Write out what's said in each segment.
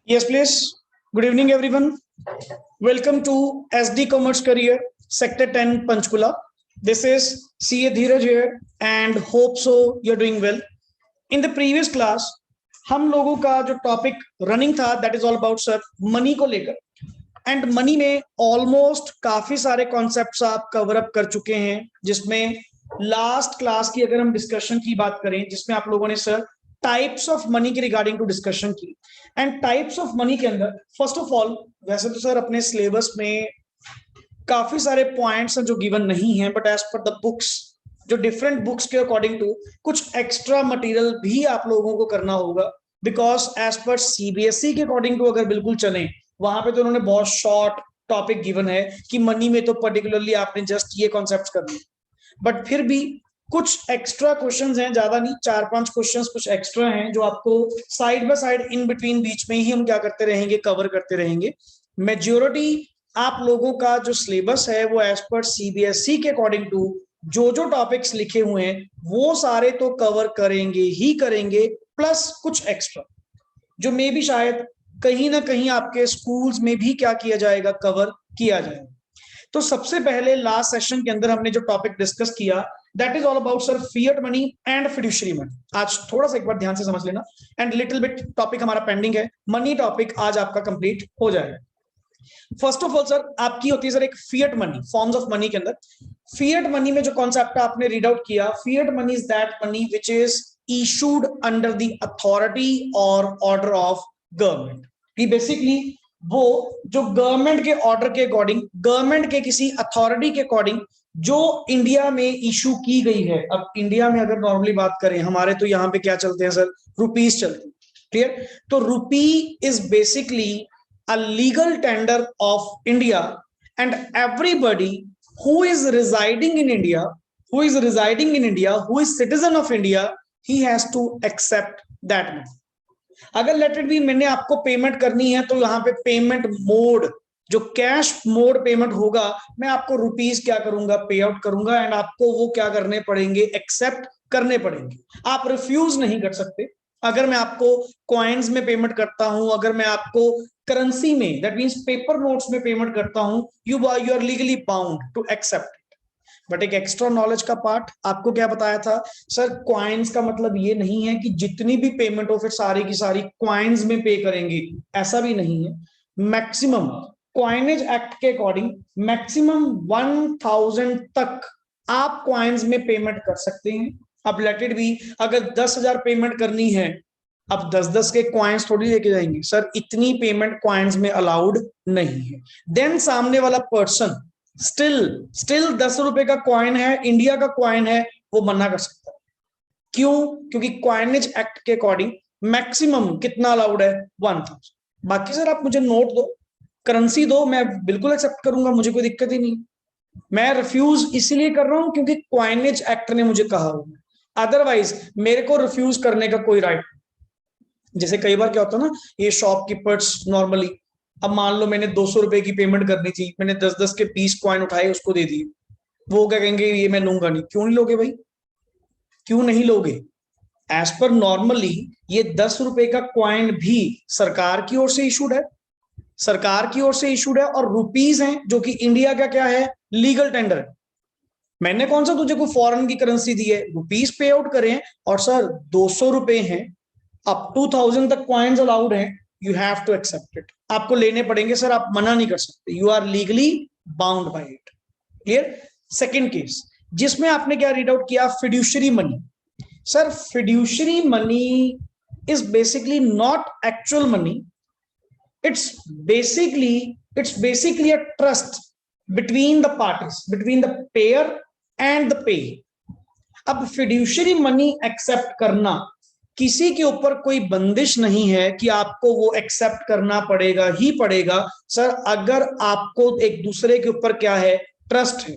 Yes, please. Good evening, everyone. Welcome to SD Commerce Career, Sector 10, Panchkula. This is CA Dheeraj here and hope so you're doing well. In the previous class, हम लोगों का जो topic running था that is all about sir money को लेकर and money में almost काफी सारे कॉन्सेप्ट्स आप कवर अप कर चुके हैं, जिसमें लास्ट क्लास की अगर हम डिस्कशन की बात करें जिसमें आप लोगों ने सर टाइप्स ऑफ मनी के रिगार्डिंग टू डिस्कशन की एंड टाइप्स ऑफ मनी के अंदर फर्स्ट ऑफ ऑल वैसे तो सर अपने सिलेबस में काफी सारे पॉइंट्स हैं जो गिवन नहीं है, but as per the books जो डिफरेंट बुक्स के अकॉर्डिंग टू कुछ एक्स्ट्रा मटेरियल भी आप लोगों को करना होगा, बिकॉज एज पर सीबीएसई के अकॉर्डिंग टू अगर बिल्कुल चले वहां पे तो उन्होंने बहुत शॉर्ट टॉपिक गिवन है कि मनी में तो पर्टिकुलरली आपने जस्ट ये कॉन्सेप्ट्स करने, बट फिर भी कुछ एक्स्ट्रा क्वेश्चंस हैं, ज्यादा नहीं 4-5 क्वेश्चंस कुछ एक्स्ट्रा हैं जो आपको side by side in between बीच में ही हम क्या करते रहेंगे, कवर करते रहेंगे। मेजोरिटी आप लोगों का जो सिलेबस है वो एज पर सीबीएसई के अकॉर्डिंग टू जो जो टॉपिक्स लिखे हुए हैं वो सारे तो कवर करेंगे ही करेंगे, प्लस कुछ एक्स्ट्रा जो मे भी शायद कहीं ना कहीं आपके स्कूल्स में भी क्या किया जाएगा, कवर किया जाएगा। तो सबसे पहले लास्ट सेशन के अंदर हमने जो टॉपिक डिस्कस किया that is all about sir fiat money and fiduciary money. आज थोड़ा सा एक बार ध्यान से समझ लेना एंड लिटिल बिट टॉपिक हमारा पेंडिंग है, मनी टॉपिक आज आपका कंप्लीट हो जाएगा। फर्स्ट ऑफ ऑल सर आपकी होती है सर एक fiat money, forms of money के अंदर फिएट मनी में जो कॉन्सेप्ट आपने रीड आउट किया, fiat money is that money which is issued under the authority और ऑर्डर ऑफ गवर्नमेंट। कि बेसिकली वो जो गवर्नमेंट के ऑर्डर के अकॉर्डिंग, गवर्नमेंट के किसी अथॉरिटी के अकॉर्डिंग जो इंडिया में इशू की गई है। अब इंडिया में अगर नॉर्मली बात करें, हमारे तो यहाँ पे क्या चलते हैं सर, रुपीज चलते हैं, क्लियर। तो रुपी is basically a legal tender of India, and everybody who is residing in India, who is citizen of India, he has to accept that money. अगर लेट इट बी मैंने आपको payment करनी है तो यहाँ पे पेमेंट मोड जो cash mode payment होगा, मैं आपको रुपीज क्या करूंगा, पे आउट करूंगा एंड आपको वो क्या करने पड़ेंगे, एक्सेप्ट करने पड़ेंगे। आप रिफ्यूज नहीं कर सकते। अगर मैं आपको कॉइन्स में पेमेंट करता हूं, अगर मैं आपको करेंसी में दैट मींस पेपर नोट्स में पेमेंट करता हूं, you are legally bound to accept it. But एक एक्स्ट्रा नॉलेज का पार्ट आपको क्या बताया था सर, कॉइन्स का मतलब ये नहीं है कि जितनी भी पेमेंट हो फिर सारी की सारी कॉइन्स में पे करेंगे, ऐसा भी नहीं है। मैक्सिमम कॉइनेज एक्ट के अकॉर्डिंग मैक्सिमम 1000 तक आप कॉइन्स में पेमेंट कर सकते हैं। अब लेट इट बी अगर 10,000 पेमेंट करनी है, अब 10-10 के कॉइन्स थोड़ी लेके जाएंगे सर, इतनी पेमेंट कॉइन्स में अलाउड नहीं है। देन सामने वाला पर्सन स्टिल 10 रुपए का कॉइन है, इंडिया का कॉइन है, वो मना कर सकता है। क्यों? क्योंकि कॉइनेज एक्ट के अकॉर्डिंग मैक्सिमम कितना अलाउड है, 1000। बाकी सर आप मुझे नोट दो, करेंसी दो, मैं बिल्कुल एक्सेप्ट करूंगा, मुझे कोई दिक्कत ही नहीं। मैं रिफ्यूज इसलिए कर रहा हूं क्योंकि कॉइनेज एक्ट ने मुझे कहा हुआ, अदरवाइज मेरे को रिफ्यूज करने का कोई राइट। जैसे कई बार क्या होता है ना, ये शॉपकीपर्स नॉर्मली, अब मान लो मैंने 200 रुपए की पेमेंट करनी थी, मैंने 10-10 के 20 कॉइन उठाए उसको दे दिए, वो क्या कहेंगे, ये मैं लूंगा नहीं। क्यों नहीं लोगे भाई, क्यों नहीं लोगे? एज पर नॉर्मली ये 10 रुपए का कॉइन भी सरकार की ओर से इशूड है, सरकार की ओर से इशूड है, और रुपीज हैं जो कि इंडिया का क्या है, लीगल टेंडर है। मैंने कौन सा तुझे कोई फॉरेन की करेंसी दी है, रुपीज पे आउट करें, और सर 200 रुपए हैं, अप टू 1000 तक कॉइन्स अलाउड हैं, you have to accept it. आपको लेने पड़ेंगे सर, आप मना नहीं कर सकते, you are legally bound by it, clear. Second case जिसमें आपने क्या रीड आउट किया, fiduciary money. Sir fiduciary money is basically not actual money, it's basically a trust between the parties, between the payer and the pay। अब fiduciary money accept करना किसी के ऊपर कोई बंदिश नहीं है कि आपको वो एक्सेप्ट करना पड़ेगा ही पड़ेगा सर, अगर आपको एक दूसरे के ऊपर क्या है, ट्रस्ट है,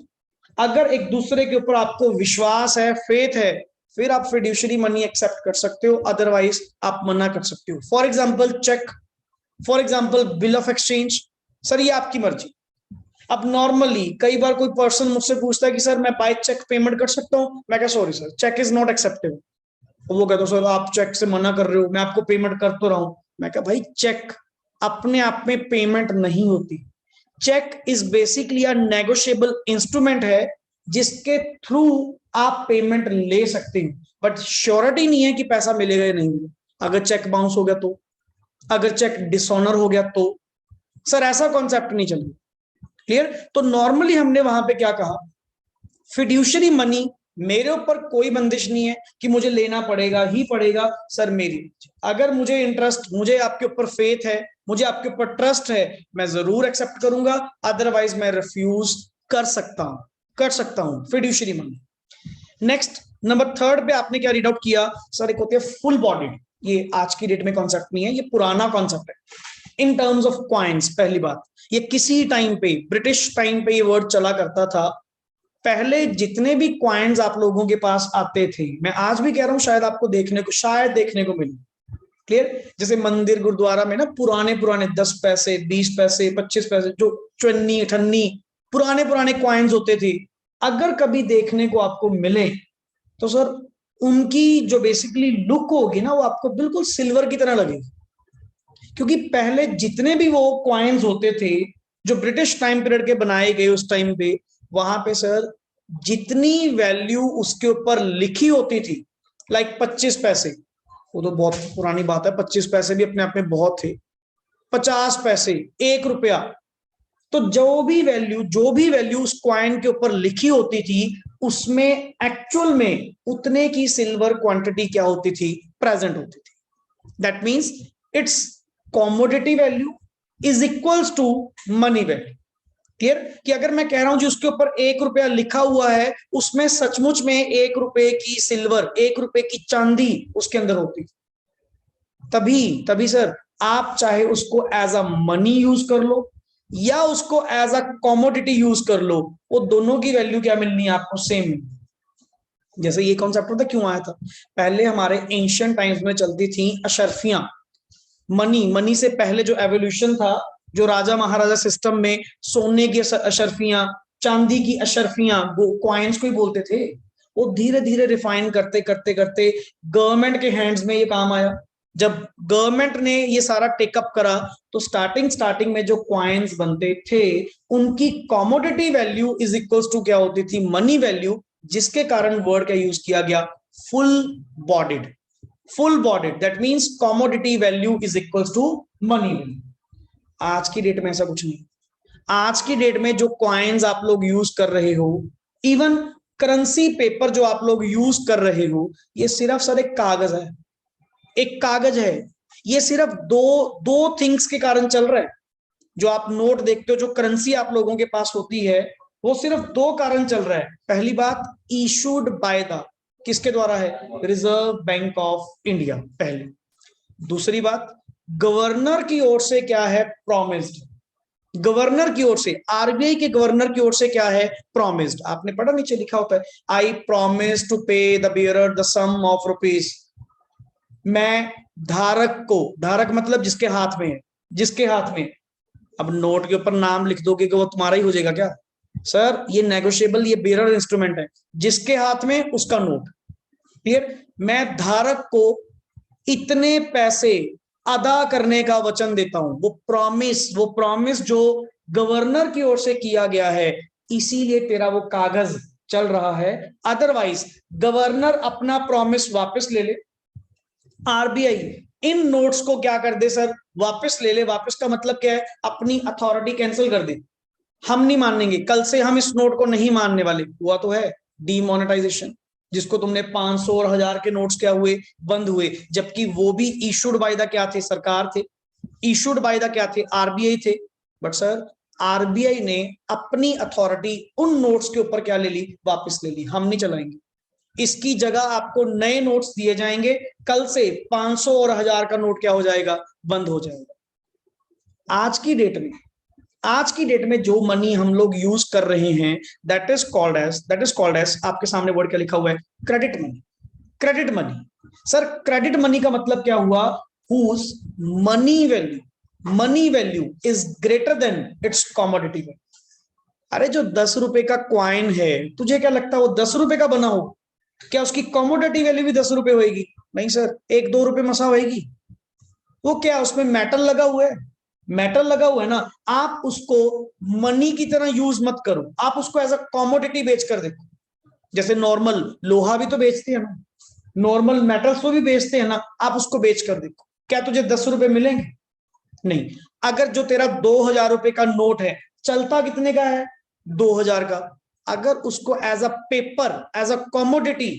अगर एक दूसरे के ऊपर आपको विश्वास है, फेथ है, फिर आप फिड्यूशियरी मनी एक्सेप्ट कर सकते हो, अदरवाइज आप मना कर सकते हो। For example cheque, for example bill of exchange, sir ये आपकी मर्जी। अब नॉर्मली कई बार कोई पर्सन मुझसे पूछता है कि सर मैं बाय चेक पेमेंट कर सकता हूं, मैं क्या, sorry sir cheque is not acceptable. वो कहता सर आप चेक से मना कर रहे हो, मैं आपको पेमेंट कर तो रहा हूं। मैं कहा भाई चेक अपने आप में पेमेंट नहीं होती। Cheque is basically a negotiable instrument है जिसके थ्रू आप पेमेंट ले सकते हैं, बट श्योरिटी नहीं है कि पैसा मिलेगा या नहीं मिलेगा। अगर चेक बाउंस हो गया तो, अगर चेक डिसऑनर हो गया तो, सर ऐसा कॉन्सेप्ट नहीं चलेगा। क्लियर? तो नॉर्मली हमने वहां पे क्या कहा, फिड्यूशरी मनी मेरे ऊपर कोई बंदिश नहीं है कि मुझे लेना पड़ेगा ही पड़ेगा। सर मेरी, अगर मुझे इंटरेस्ट, मुझे आपके ऊपर फेथ है, मुझे आपके ऊपर ट्रस्ट है, मैं जरूर एक्सेप्ट करूंगा, अदरवाइज मैं रिफ्यूज कर सकता हूं fiduciary money. Next number third पे आपने क्या रीड आउट किया सर, एक होती है फुल बॉडीड। ये आज की डेट में कॉन्सेप्ट नहीं है, ये पुराना कॉन्सेप्ट है इन टर्म्स ऑफ क्वाइंस। पहली बात, ये किसी टाइम पे, ब्रिटिश टाइम पे ये वर्ड चला करता था। पहले जितने भी क्वाइंस आप लोगों के पास आते थे, मैं आज भी कह रहा हूं, शायद आपको देखने को मिले। क्लियर? जैसे मंदिर गुरुद्वारा में ना पुराने पुराने 10 पैसे, 20 पैसे, 25 पैसे, जो चन्नी अठन्नी पुराने पुराने क्वाइंस होते थे, अगर कभी देखने को आपको मिले तो सर उनकी जो बेसिकली लुक होगी ना, वो आपको बिल्कुल सिल्वर की तरह लगेगी। क्योंकि पहले जितने भी वो क्वाइंस होते थे जो ब्रिटिश टाइम पीरियड के बनाए गए उस टाइम पे, वहां पे सर जितनी वैल्यू उसके ऊपर लिखी होती थी, लाइक 25 पैसे, वो तो बहुत पुरानी बात है, 25 पैसे भी अपने आप में बहुत थे, 50 पैसे, 1 रुपया, तो जो भी वैल्यू उस क्वाइन के ऊपर लिखी होती थी, उसमें एक्चुअल में उतने की सिल्वर क्वांटिटी क्या होती थी, प्रेजेंट होती थी। That means it's commodity value is equals to money value. Clear? कि अगर मैं कह रहा हूं जी उसके ऊपर 1 रुपया लिखा हुआ है, उसमें सचमुच में 1 रुपए की सिल्वर, 1 रुपए की चांदी उसके अंदर होती, तभी तभी सर आप चाहे उसको एज अ मनी यूज कर लो या उसको एज अ कॉमोडिटी यूज कर लो, वो दोनों की वैल्यू क्या मिलनी है आपको, सेम। जैसे ये कॉन्सेप्ट होता क्यों आया था, पहले हमारे एंशियंट टाइम्स में चलती थी अशर्फियां। मनी से पहले जो एवोल्यूशन था, जो राजा महाराजा सिस्टम में सोने की अशर्फियां, चांदी की अशर्फियां, वो क्वाइंस को ही बोलते थे। वो धीरे धीरे रिफाइन करते करते करते गवर्नमेंट के हैंड्स में ये काम आया। जब गवर्नमेंट ने ये सारा टेकअप करा तो स्टार्टिंग में जो क्वाइंस बनते थे उनकी commodity value is equals to क्या होती थी, मनी वैल्यू, जिसके कारण वर्ड का यूज किया गया full bodied. Full bodied that means commodity value is equals to money value. आज की डेट में ऐसा कुछ नहीं। आज की डेट में जो क्वाइंस आप लोग यूज कर रहे हो, इवन करेंसी पेपर जो आप लोग यूज कर रहे हो, ये सिर्फ सर एक कागज है, एक कागज है। ये सिर्फ दो दो थिंग्स के कारण चल रहा है। जो आप नोट देखते हो, जो करेंसी आप लोगों के पास होती है, वो सिर्फ दो कारण चल रहा है। पहली बात, इशूड बाय द, किसके द्वारा है, रिजर्व बैंक ऑफ इंडिया, पहली। दूसरी बात, गवर्नर की ओर से क्या है, प्रॉमिस्ड। गवर्नर की ओर से, आरबीआई के गवर्नर की ओर से क्या है, प्रॉमिस्ड। आपने पढ़ा, नीचे लिखा होता है I promise to pay the bearer the sum of rupees. मैं धारक को, धारक मतलब जिसके हाथ में है, जिसके हाथ में। अब नोट के ऊपर नाम लिख दोगे कि वो तुम्हारा ही हो जाएगा क्या, सर ये नेगोशिएबल, ये बेरर इंस्ट्रूमेंट है, जिसके हाथ में उसका नोट। क्लियर? मैं धारक को इतने पैसे अदा करने का वचन देता हूं, वो प्रॉमिस जो गवर्नर की ओर से किया गया है, इसीलिए तेरा वो कागज चल रहा है। अदरवाइज गवर्नर अपना प्रॉमिस वापस ले ले, आरबीआई इन नोट्स को क्या कर दे सर, वापस ले ले। वापस का मतलब क्या है, अपनी अथॉरिटी कैंसिल कर दे। हम नहीं मानेंगे, कल से हम इस नोट को नहीं मानने वाले। हुआ तो है डीमोनेटाइजेशन, जिसको तुमने 500 और 1000 के नोट्स क्या हुए, बंद हुए, जबकि वो भी इशूड बाय द क्या थे, सरकार थे। इशूड बाय द क्या थे, आरबीआई थे। बट सर आरबीआई ने अपनी अथॉरिटी उन नोट्स के ऊपर क्या ले ली, वापस ले ली। हम नहीं चलाएंगे, इसकी जगह आपको नए नोट्स दिए जाएंगे। कल से 500 और 1000 का नोट क्या हो जाएगा, बंद हो जाएगा। आज की डेट में जो मनी हम लोग यूज कर रहे हैं, दैट इज कॉल्ड एज, आपके सामने वर्ड क्या लिखा हुआ है, credit money. Credit money, sir credit money का मतलब क्या हुआ, whose money value is greater than its commodity value. अरे जो 10 रुपए का क्वाइन है, तुझे क्या लगता है वो 10 रुपए का बना हो, क्या उसकी कॉमोडिटी वैल्यू भी 10 रुपए होगी? नहीं सर, 1-2 रुपए मसा होएगी। वो क्या, उसमें मेटल लगा हुआ है, मेटल लगा हुआ है ना। आप उसको मनी की तरह यूज मत करो, आप उसको एज अ कॉमोडिटी बेच कर देखो। जैसे नॉर्मल लोहा भी तो बेचते हैं ना, नॉर्मल मेटल्स को भी बेचते हैं ना, आप उसको बेच कर देखो, क्या तुझे 10 रुपए मिलेंगे? नहीं। अगर जो तेरा 2,000 रुपए का नोट है, चलता कितने का है? 2,000 का। अगर उसको as a paper, as a commodity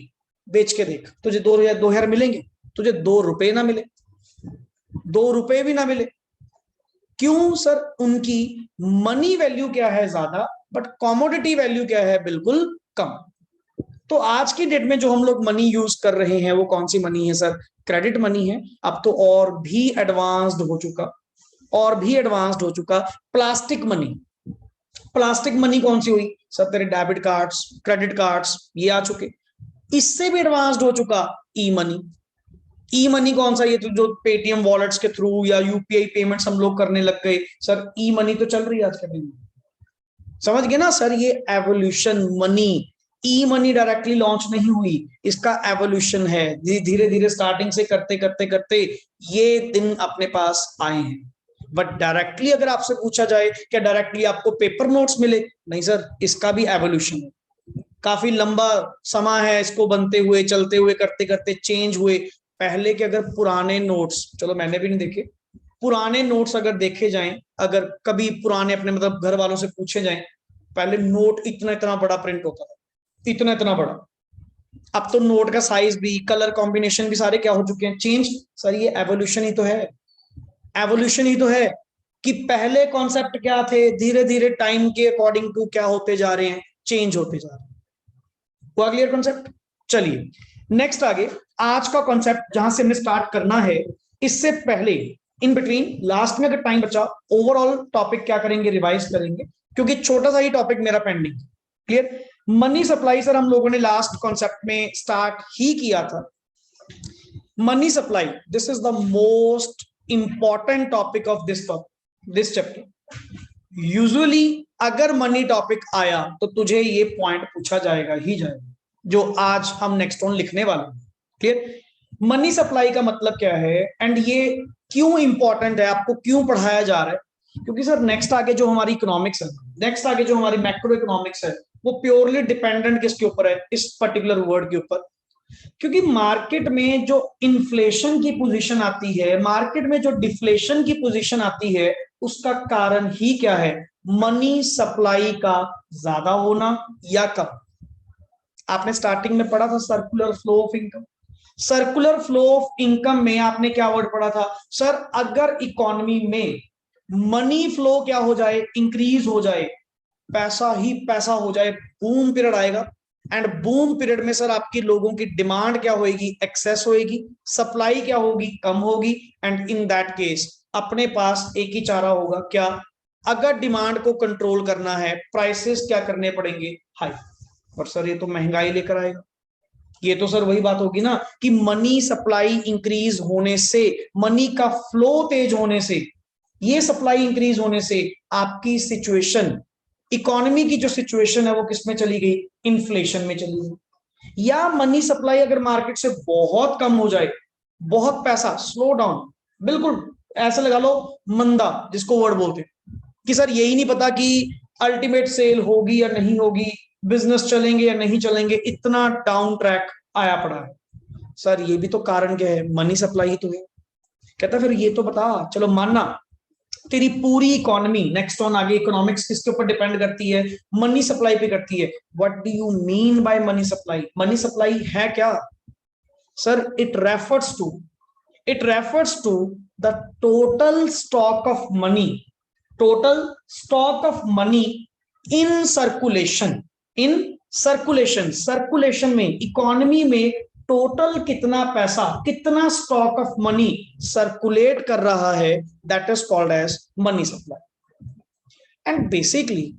बेच के देख, तुझे 2,000 मिलेंगे? तुझे 2 रुपए ना मिले, 2 रुपए भी ना मिले। क्यों सर? उनकी मनी वैल्यू क्या है? ज्यादा, बट कॉमोडिटी वैल्यू क्या है? बिल्कुल कम। तो आज की डेट में जो हम लोग मनी यूज कर रहे हैं वो कौन सी मनी है सर? क्रेडिट मनी है। अब तो और भी एडवांस्ड हो चुका, और भी एडवांस्ड हो चुका प्लास्टिक मनी। प्लास्टिक मनी कौन सी हुई सर? तेरे डेबिट कार्ड्स, क्रेडिट कार्ड्स, ये आ चुके। इससे भी एडवांस्ड हो चुका ई मनी। ई मनी कौन सा? ये तो जो पेटीएम वॉलेट्स के थ्रू या यूपीआई पेमेंट्स हम लोग करने लग गए सर, ई मनी तो चल रही है आज के दिन में। समझ गए ना सर? ये एवोल्यूशन मनी, ई मनी डायरेक्टली लॉन्च नहीं हुई, इसका एवोल्यूशन है। धीरे धीरे स्टार्टिंग से करते करते करते ये दिन अपने पास आए हैं। बट डायरेक्टली अगर आपसे पूछा जाए क्या डायरेक्टली आपको पेपर नोट्स मिले? नहीं सर, इसका भी एवोल्यूशन है। काफी लंबा समय है इसको बनते हुए, चलते हुए, करते करते चेंज हुए। पहले के अगर पुराने नोट्स, चलो मैंने भी नहीं देखे, पुराने नोट्स अगर देखे जाएं, अगर कभी पुराने अपने मतलब घर वालों से पूछे जाएं, पहले नोट इतना इतना बड़ा प्रिंट होता था, इतना इतना बड़ा। अब तो नोट का साइज भी, कलर कॉम्बिनेशन भी सारे क्या हो चुके हैं? चेंज। सर ये एवोल्यूशन ही तो है, एवोल्यूशन ही तो है कि पहले कॉन्सेप्ट क्या थे, धीरे धीरे टाइम के अकॉर्डिंग टू क्या होते जा रहे हैं, चेंज होते जा रहे हैं। हुआ क्लियर कॉन्सेप्ट? चलिए नेक्स्ट आगे, आज का कॉन्सेप्ट जहां से हमें स्टार्ट करना है, इससे पहले इन बिटवीन लास्ट में अगर टाइम बचा, ओवरऑल टॉपिक क्या करेंगे? रिवाइज करेंगे, क्योंकि छोटा सा ही टॉपिक मेरा pending. Clear? Money supply sir हम लोगों ने लास्ट कॉन्सेप्ट में स्टार्ट ही किया था। Money supply, this is the most important topic of this chapter. Usually अगर मनी टॉपिक आया तो तुझे ये पॉइंट पूछा जाएगा ही जाएगा, जो आज हम नेक्स्ट ऑन लिखने वाले हैं। क्लियर? मनी सप्लाई का मतलब क्या है एंड ये क्यों इंपॉर्टेंट है, आपको क्यों पढ़ाया जा रहा है? क्योंकि सर नेक्स्ट आगे जो हमारी इकोनॉमिक्स है, नेक्स्ट आगे जो हमारी मैक्रो इकोनॉमिक्स है, वो प्योरली डिपेंडेंट किसके ऊपर है? इस पर्टिकुलर वर्ड के ऊपर। क्योंकि मार्केट में जो इन्फ्लेशन की पोजीशन आती है, मार्केट में जो डिफ्लेशन की पोजीशन आती है, उसका कारण ही क्या है? मनी सप्लाई का ज्यादा होना या कम। आपने स्टार्टिंग में पढ़ा था circular flow of income. Circular flow of income में आपने क्या वर्ड पढ़ा था सर? अगर इकोनॉमी में मनी फ्लो क्या हो जाए? इंक्रीज हो जाए, पैसा ही पैसा हो जाए, बूम पीरियड आएगा। एंड बूम पीरियड में सर आपकी लोगों की डिमांड क्या होगी? एक्सेस होगी, सप्लाई क्या होगी? कम होगी। एंड इन दैट केस अपने पास एक ही चारा होगा, क्या? अगर डिमांड को कंट्रोल करना है, प्राइसेस क्या करने पड़ेंगे? हाई। और सर ये तो महंगाई लेकर आएगा। ये तो सर वही बात होगी ना कि मनी सप्लाई इंक्रीज होने से, मनी का फ्लो तेज होने से, ये सप्लाई इंक्रीज होने से आपकी सिचुएशन, इकोनॉमी की जो सिचुएशन है वो किस में चली गई? इन्फ्लेशन में चली गई। या मनी सप्लाई अगर मार्केट से बहुत कम हो जाए, बहुत पैसा स्लो डाउन, बिल्कुल ऐसा लगा लो मंदा जिसको वर्ड बोलते हैं कि सर यही नहीं पता कि अल्टीमेट सेल होगी या नहीं होगी, बिजनेस चलेंगे या नहीं चलेंगे, इतना डाउन ट्रैक आया पड़ा है। सर ये भी तो कारण क्या है? मनी सप्लाई ही तो है। कहता फिर ये तो बता, चलो मानना तेरी पूरी इकोनॉमी, नेक्स्ट ऑन आगे इकोनॉमिक्स किसके ऊपर डिपेंड करती है? मनी सप्लाई पे करती है। What do you mean by money supply? Money supply है क्या sir? It refers to the total stock of money, total stock of money in circulation, in circulation, circulation में, इकोनॉमी में टोटल कितना पैसा, कितना स्टॉक ऑफ मनी सर्कुलेट कर रहा है, that is called as money supply. And basically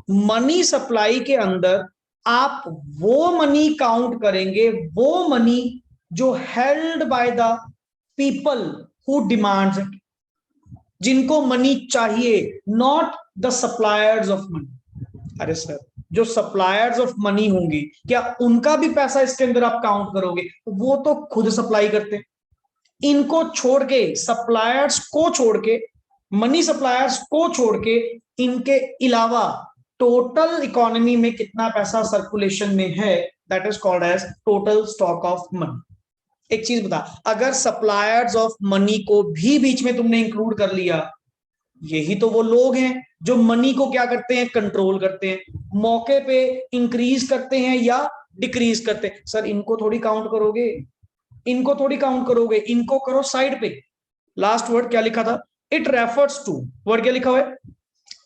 money supply के अंदर आप वो मनी काउंट करेंगे, वो मनी जो held by the people who demands it, जिनको मनी चाहिए, not the suppliers of money. अरे सर जो सप्लायर्स ऑफ मनी होंगे, क्या उनका भी पैसा इसके अंदर आप काउंट करोगे? वो तो खुद सप्लाई करते हैं। इनको छोड़ के, सप्लायर्स को छोड़ के, मनी सप्लायर्स को छोड़ के, इनके अलावा टोटल इकोनॉमी में कितना पैसा सर्कुलेशन में है, that is called as total stock of money. एक चीज बता, अगर सप्लायर्स ऑफ मनी को भी बीच में तुमने इंक्लूड कर लिया, यही तो वो लोग हैं जो मनी को क्या करते हैं, कंट्रोल करते हैं, मौके पे इंक्रीज करते हैं या डिक्रीज करते हैं। सर इनको थोड़ी काउंट करोगे, इनको थोड़ी काउंट करोगे, इनको करो साइड पे। लास्ट वर्ड क्या लिखा था? इट रेफर्स टू, वर्ड क्या लिखा हुआ है?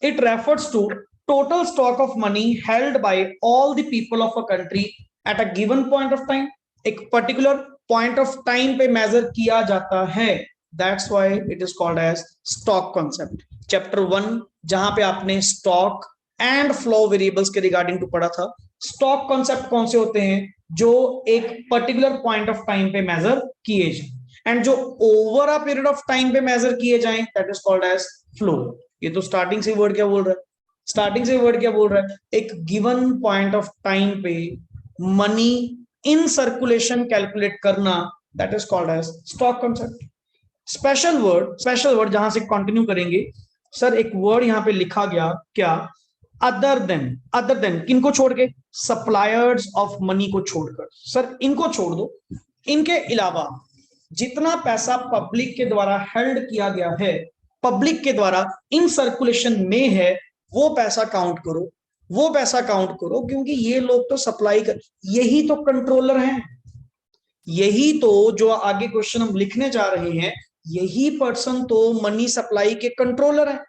It refers to total stock of money held by all the people of a country at a given point of time. एक पर्टिकुलर पॉइंट ऑफ टाइम पे measure किया जाता है, that's why it is called as stock concept. Chapter 1 जहां पे आपने stock and flow variables के regarding to पढ़ा था। स्टॉक कॉन्सेप्ट कौन से होते हैं? जो एक पर्टिकुलर पॉइंट ऑफ टाइम पे मेजर किए जाए, एंड जो over a period of time पे मेजर किए जाएं, that is called as flow. ये तो स्टार्टिंग से वर्ड क्या बोल रहा है? स्टार्टिंग से वर्ड क्या बोल रहा है? एक गिवन पॉइंट ऑफ टाइम पे मनी इन सर्कुलेशन कैलकुलेट करना, that is called as stock concept. Special word जहां से कंटिन्यू करेंगे, सर एक वर्ड यहां पे लिखा गया क्या? अदर देन किनको छोड़ के? सप्लायर्स ऑफ मनी को छोड़कर। सर इनको छोड़ दो, इनके अलावा जितना पैसा पब्लिक के द्वारा हेल्ड किया गया है, पब्लिक के द्वारा इन सर्कुलेशन में है, वो पैसा काउंट करो, वो पैसा काउंट करो, क्योंकि ये लोग तो सप्लाई कर, यही तो कंट्रोलर हैं, यही तो जो आगे क्वेश्चन हम लिखने जा रहे हैं, यही पर्सन तो मनी सप्लाई के कंट्रोलर हैं।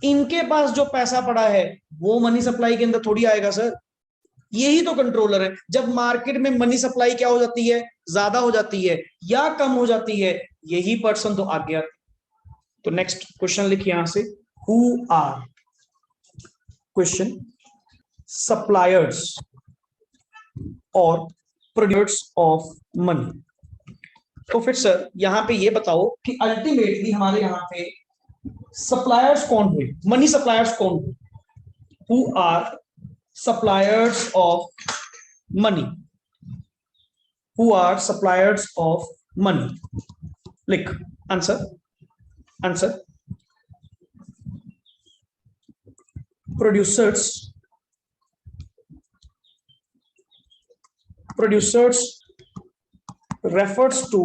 इनके पास जो पैसा पड़ा है वो मनी सप्लाई के अंदर थोड़ी आएगा सर, यही तो कंट्रोलर है। जब मार्केट में मनी सप्लाई क्या हो जाती है, ज्यादा हो जाती है या कम हो जाती है, यही पर्सन तो आगे आते। तो नेक्स्ट क्वेश्चन लिखिए यहां से, हु आर, क्वेश्चन, सप्लायर्स और प्रोड्यूसर्स ऑफ मनी। तो फिर सर यहां पे ये बताओ कि अल्टीमेटली हमारे यहां पे सप्लायर्स कौन हुए, मनी सप्लायर्स कौन हुए? Who are suppliers of money, who are suppliers of money? Click answer producers refers to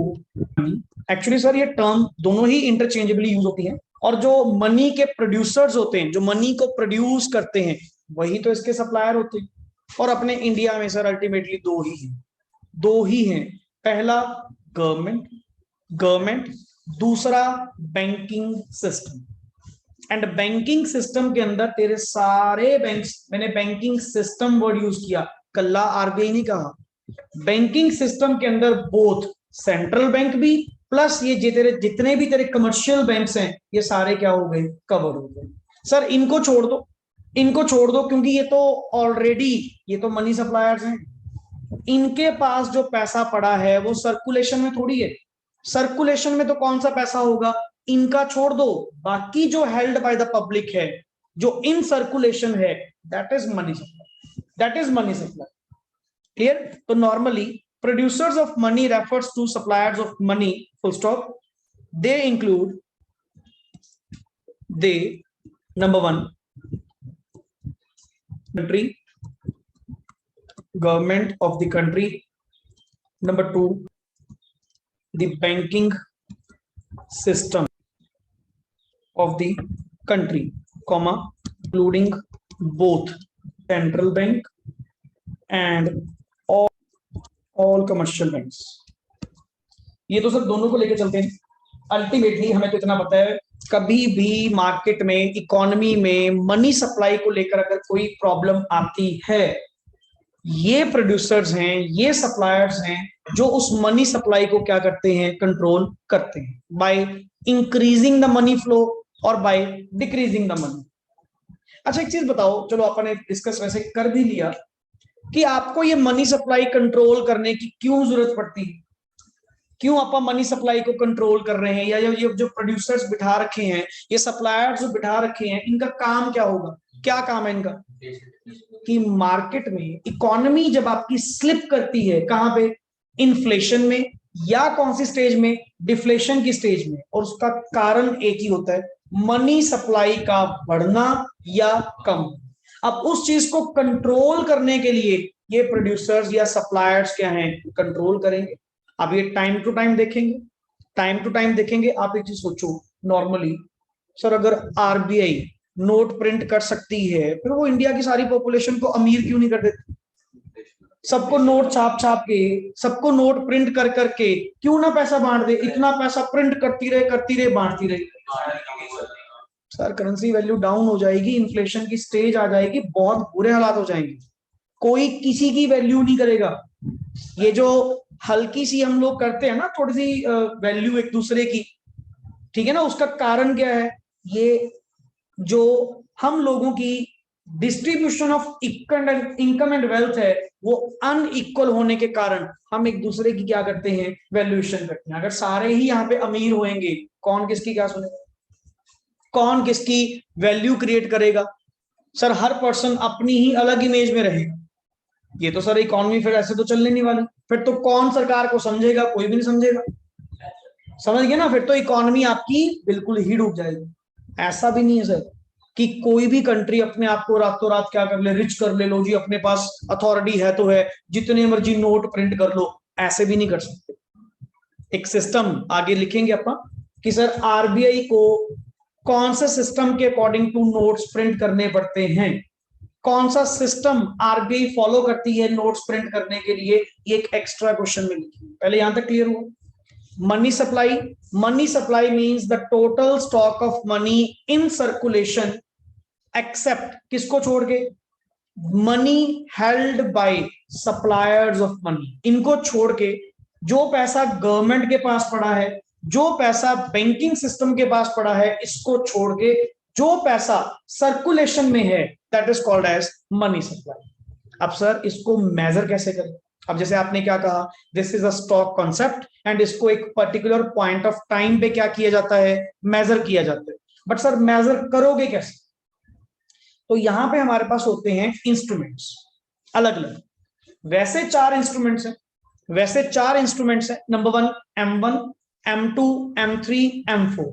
money। Actually sir ये टर्म दोनों ही इंटरचेंजेबली यूज होती हैं, और जो मनी के प्रोड्यूसर्स होते हैं, जो मनी को प्रोड्यूस करते हैं, वही तो इसके सप्लायर होते हैं। और अपने इंडिया में सर अल्टीमेटली दो ही हैं। पहला गवर्नमेंट, दूसरा banking system. And banking system के अंदर तेरे सारे बैंक्स, मैंने बैंकिंग सिस्टम वर्ड यूज किया, कल्ला आरबीआई नहीं कहा। बैंकिंग सिस्टम के अंदर बोथ सेंट्रल बैंक भी प्लस ये तेरे जितने भी तेरे कमर्शियल बैंक्स हैं, ये सारे क्या हो गए, कवर हो गए। सर इनको छोड़ दो, क्योंकि ये तो ऑलरेडी, ये तो मनी सप्लायर्स हैं, इनके पास जो पैसा पड़ा है वो सर्कुलेशन में थोड़ी है। सर्कुलेशन में तो कौन सा पैसा होगा, इनका छोड़ दो, बाकी जो हेल्ड बाय द पब्लिक है, जो इन सर्कुलेशन है, that is money supply, clear? तो normally producers of money refers to suppliers of money, full stop. They include, number 1 country, government of the country, number 2 the banking system of the country, comma, including both central bank and all commercial banks। ये तो सब दोनों को लेकर चलते हैं। Ultimately हमें तो इतना पता है, कभी भी मार्केट में, इकोनॉमी में मनी सप्लाई को लेकर अगर कोई प्रॉब्लम आती है, ये प्रोड्यूसर्स हैं, ये सप्लायर्स हैं, जो उस मनी सप्लाई को क्या करते हैं, कंट्रोल करते हैं, by increasing the money flow और बाय डिक्रीजिंग द मनी। अच्छा एक चीज बताओ, चलो आपने डिस्कस वैसे कर भी लिया कि आपको ये मनी सप्लाई कंट्रोल करने की क्यों जरूरत पड़ती है, क्यों आप मनी सप्लाई को कंट्रोल कर रहे हैं, या ये जो प्रोड्यूसर्स बिठा रखे हैं, ये सप्लायर्स जो बिठा रखे हैं, इनका काम क्या होगा, क्या काम है इनका? कि मार्केट में इकोनॉमी जब आपकी स्लिप करती है, कहां पे, इन्फ्लेशन में, या कौन सी स्टेज में, डिफ्लेशन की स्टेज में, और उसका कारण एक ही होता है, मनी सप्लाई का बढ़ना या कम। अब उस चीज को कंट्रोल करने के लिए ये प्रोड्यूसर्स या सप्लायर्स क्या हैं, कंट्रोल करेंगे। अब ये टाइम टू टाइम देखेंगे, टाइम टू टाइम देखेंगे। आप एक चीज सोचो, नॉर्मली सर अगर आरबीआई नोट प्रिंट कर सकती है, फिर वो इंडिया की सारी पॉपुलेशन को अमीर क्यों नहीं कर देती? सबको नोट छाप छाप के, सबको नोट प्रिंट कर करके क्यों ना पैसा बांट दे? इतना पैसा प्रिंट करती रहे बांटती रहे। सर करेंसी वैल्यू डाउन हो जाएगी, इन्फ्लेशन की स्टेज आ जाएगी, बहुत बुरे हालात हो जाएंगे, कोई किसी की वैल्यू नहीं करेगा। ये जो हल्की सी हम लोग करते हैं ना, थोड़ी सी वैल्यू एक दूसरे की, ठीक है ना, उसका कारण क्या है? ये जो हम लोगों की distribution of income and wealth है, वो अनइक्वल होने के कारण हम एक दूसरे की क्या करते हैं, वैल्यूएशन करते हैं। अगर सारे ही यहाँ पे अमीर होंगे, कौन किसकी क्या सुनेगा, कौन किसकी वैल्यू क्रिएट करेगा? सर हर पर्सन अपनी ही अलग इमेज में रहेगा। ये तो सर इकोनॉमी फिर ऐसे तो चलने नहीं वाली, फिर तो कौन सरकार को समझेगा? कोई भी नहीं समझेगा। समझ गए ना? फिर तो इकोनॉमी आपकी बिल्कुल ही डूब जाएगी। ऐसा भी नहीं है सर कि कोई भी कंट्री अपने आप को रातों रात क्या कर ले, रिच कर ले, लो जी अपने पास अथॉरिटी है तो है, जितने मर्जी नोट प्रिंट कर लो। ऐसे भी नहीं कर सकते। एक सिस्टम आगे लिखेंगे अपन कि सर आरबीआई को कौन से सिस्टम के अकॉर्डिंग टू नोट्स प्रिंट करने पड़ते हैं, कौन सा सिस्टम आरबीआई फॉलो करती है नोट्स प्रिंट करने के लिए, ये एक एक्स्ट्रा क्वेश्चन में लिखिए। पहले यहां तक क्लियर हुआ? Money supply means the total stock of money in circulation except किसको छोड़ के, money held by suppliers of money. इनको छोड़ के जो पैसा गवर्नमेंट के पास पड़ा है, जो पैसा बैंकिंग सिस्टम के पास पड़ा है, इसको छोड़ के जो पैसा सर्कुलेशन में है, that is called as money supply. अब सर इसको मेजर कैसे करें? अब जैसे आपने क्या कहा, this is a stock concept and इसको एक पर्टिकुलर पॉइंट ऑफ टाइम पे क्या किया जाता है, मेजर किया जाता है। बट सर मेजर करोगे कैसे? तो यहां पे हमारे पास होते हैं इंस्ट्रूमेंट्स अलग अलग। वैसे चार इंस्ट्रूमेंट्स हैं, number 1 M1, M2, M3, M4।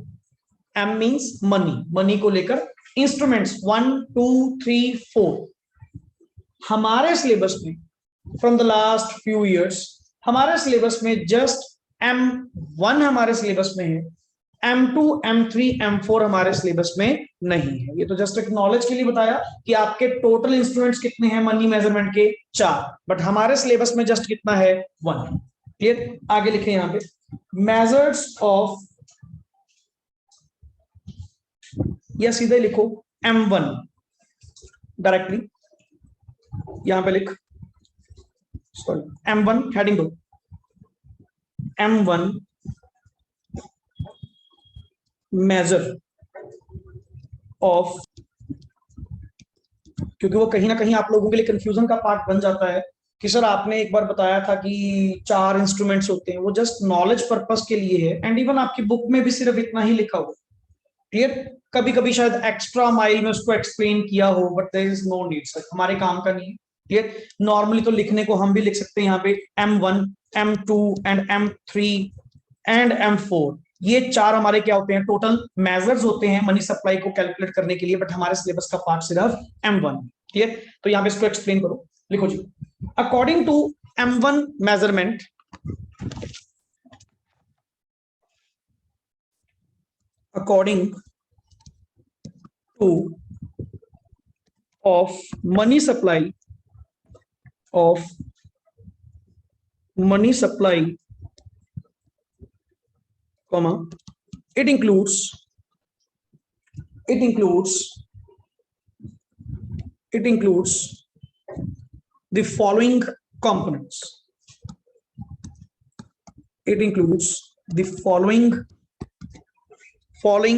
M means money को लेकर इंस्ट्रूमेंट्स 1 2 3 4। हमारे सिलेबस में from the last few years, हमारे सिलेबस में जस्ट M1 हमारे सिलेबस में है, M2, M3, M4 हमारे सिलेबस में नहीं है। ये तो जस्ट एक नॉलेज के लिए बताया कि आपके टोटल इंस्ट्रूमेंट्स कितने हैं मनी मेजरमेंट के, 4, बट हमारे सिलेबस में जस्ट कितना है, 1। क्लियर? आगे लिखे यहां पे, मेजर्स ऑफ, या सीधे लिखो M1 डायरेक्टली यहां पे लिख, सॉरी M1 हेडिंग दो, M1 मेजर ऑफ, क्योंकि वो कहीं ना कहीं आप लोगों के लिए कंफ्यूजन का पार्ट बन जाता है कि सर आपने एक बार बताया था कि 4 इंस्ट्रूमेंट्स होते हैं, वो जस्ट नॉलेज पर्पस के लिए है, एंड इवन आपकी बुक में भी सिर्फ इतना ही लिखा हुआ। क्लियर? कभी कभी शायद एक्स्ट्रा माइल में उसको एक्सप्लेन किया हो, but there is no need sir, हमारे काम का नहीं है। क्लियर? नॉर्मली तो लिखने को हम भी लिख सकते हैं यहाँ पे M1, M2 and M3 and M4। ये 4 हमारे क्या होते हैं, टोटल मेजर्स होते हैं मनी सप्लाई को कैलकुलेट करने के लिए, बट हमारे सिलेबस का पार्ट सिर्फ M1। क्लियर? तो यहाँ पे इसको एक्सप्लेन करो, लिखो जी, according to M1 measurement, according to of money supply comma, it includes the following components. It includes the following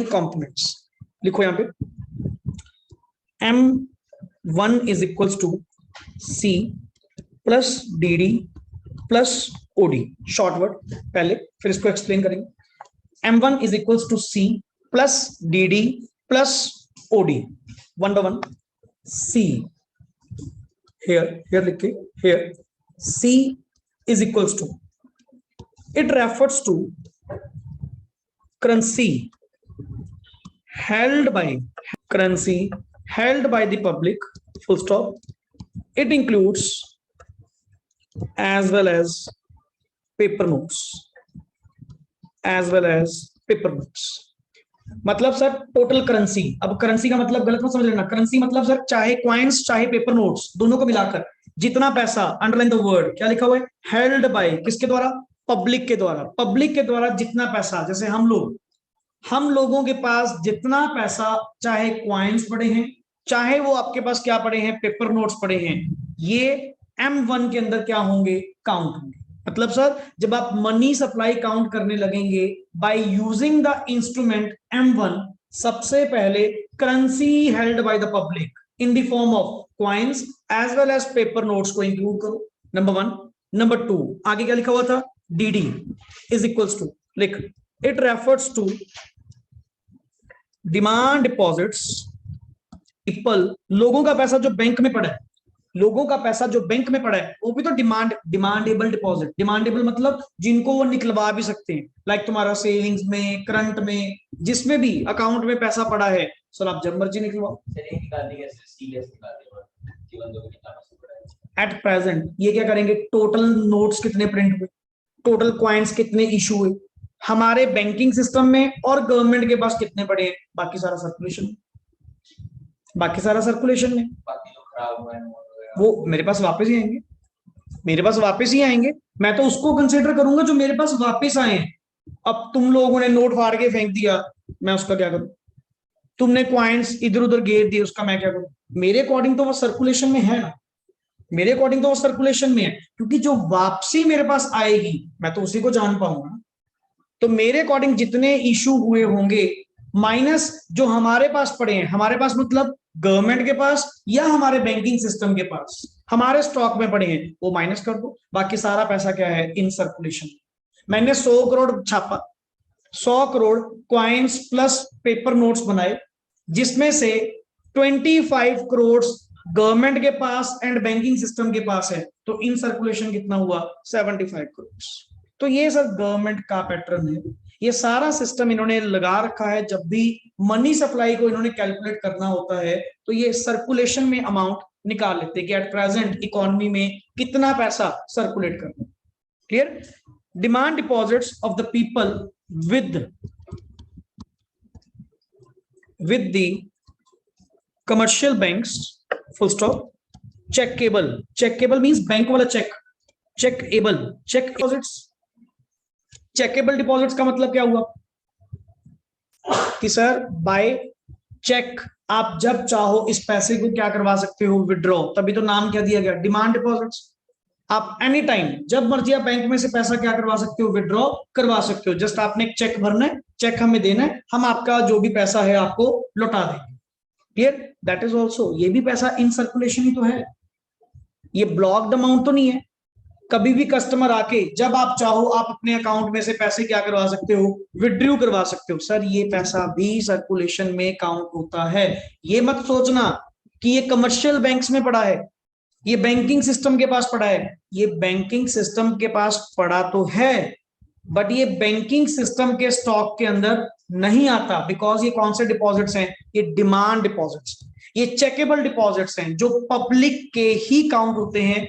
components. लिखो यहां पे, M1 is equals to C plus DD plus OD, short word पहले, फिर इसको explain करेंगे। M1 is equals to C plus DD plus OD, 1 by 1। C here लिख के here C is equals to, it refers to currency held by the public, full stop. It includes as well as paper notes, मतलब sir total currency. अब currency का मतलब गलत मत समझ लेना, करेंसी मतलब सर चाहे क्वाइंस चाहे पेपर नोट्स दोनों को मिलाकर जितना पैसा, अंडरलाइन द वर्ड, क्या लिखा हुआ है, हेल्ड बाय, किसके द्वारा, पब्लिक के द्वारा जितना पैसा, जैसे हम लोगों के पास जितना पैसा, चाहे क्वाइंस पड़े हैं चाहे वो आपके पास क्या पड़े हैं, पेपर नोट्स पड़े हैं, ये M1 के अंदर क्या होंगे, काउंट होंगे। मतलब सर जब आप मनी सप्लाई काउंट करने लगेंगे by using the instrument M1, सबसे पहले currency held by the public in the form of coins as well as paper notes को इंक्लूड करो, नंबर 1। नंबर 2, आगे क्या लिखा हुआ था, DD इज इक्वल्स टू, लिख, it refers to demand deposits, people, लोगों का पैसा जो बैंक में पड़ा है, वो भी तो डिमांडेबल डिपॉजिट, डिमांडेबल मतलब जिनको वो निकलवा भी सकते हैं, लाइक तुम्हारा सेविंग्स में, करंट में, जिसमें भी अकाउंट में पैसा पड़ा है, सर आप जब मर्जी निकलवाओ। एट प्रेजेंट ये क्या करेंगे, टोटल नोट्स कितने प्रिंट हुए, टोटल क्वाइंस कितने इशू हुए हमारे बैंकिंग सिस्टम में और गवर्नमेंट के पास कितने पड़े हैं, बाकी सारा सर्कुलेशन में, वो मेरे पास वापस ही आएंगे, मैं तो उसको कंसीडर करूंगा जो मेरे पास वापस आए हैं। अब तुम लोगों ने नोट फाड़ के फेंक दिया, मैं उसका क्या करूं, तुमने क्वाइंस इधर उधर घेर दिए, उसका मैं क्या करूं, मेरे अकॉर्डिंग तो वो सर्कुलेशन में है ना, क्योंकि जो वापसी मेरे पास आएगी मैं तो उसी को जान पाऊंगा। तो मेरे अकॉर्डिंग जितने इशू हुए होंगे माइनस जो हमारे पास पड़े हैं, हमारे पास मतलब गवर्नमेंट के पास या हमारे बैंकिंग सिस्टम के पास हमारे स्टॉक में पड़े हैं, वो माइनस कर दो, बाकी सारा पैसा क्या है, इन सर्कुलेशन। मैंने 100 करोड़ छापा, 100 crore coins plus paper notes बनाए, जिसमें से 25 करोड़ गवर्नमेंट के पास एंड बैंकिंग सिस्टम के पास है, तो इन सर्कुलेशन कितना हुआ, 75 करोड़। तो ये सर गवर्नमेंट का पैटर्न है, ये सारा सिस्टम इन्होंने लगा रखा है। जब भी मनी सप्लाई को इन्होंने कैलकुलेट करना होता है तो ये सर्कुलेशन में अमाउंट निकाल लेते हैं कि एट प्रेजेंट इकोनॉमी में कितना पैसा सर्कुलेट करना। Clear? Demand deposits of the people with the commercial banks, full stop, checkable means bank वाला checkable deposits का मतलब क्या हुआ कि सर बाय चेक आप जब चाहो इस पैसे को क्या करवा सकते हो, विड्रॉ, तभी तो नाम क्या दिया गया, डिमांड डिपॉजिट्स। आप एनी टाइम जब मर्जी आप बैंक में से पैसा क्या करवा सकते हो, विड्रॉ करवा सकते हो। जस्ट आपने एक चेक भरना है, चेक हमें देना है, हम आपका जो भी पैसा है आपको लौटा देंगे। क्लियर? दैट इज ऑल्सो, ये भी पैसा इन सर्कुलेशन ही तो है, ये ब्लॉक्ड अमाउंट तो नहीं है। कभी भी कस्टमर आके जब आप चाहो आप अपने अकाउंट में से पैसे क्या करवा सकते हो, विड्रॉ करवा सकते हो। सर ये पैसा भी सर्कुलेशन में काउंट होता है। ये मत सोचना कि ये कमर्शियल बैंक्स में पड़ा है, ये बैंकिंग सिस्टम के पास पड़ा है। ये बैंकिंग सिस्टम के पास पड़ा तो है, बट ये बैंकिंग सिस्टम के स्टॉक के अंदर नहीं आता, बिकॉज ये कौन से डिपॉजिट्स हैं, ये डिमांड डिपॉजिट्स, ये चेकेबल डिपॉजिट्स हैं जो पब्लिक के ही काउंट होते हैं।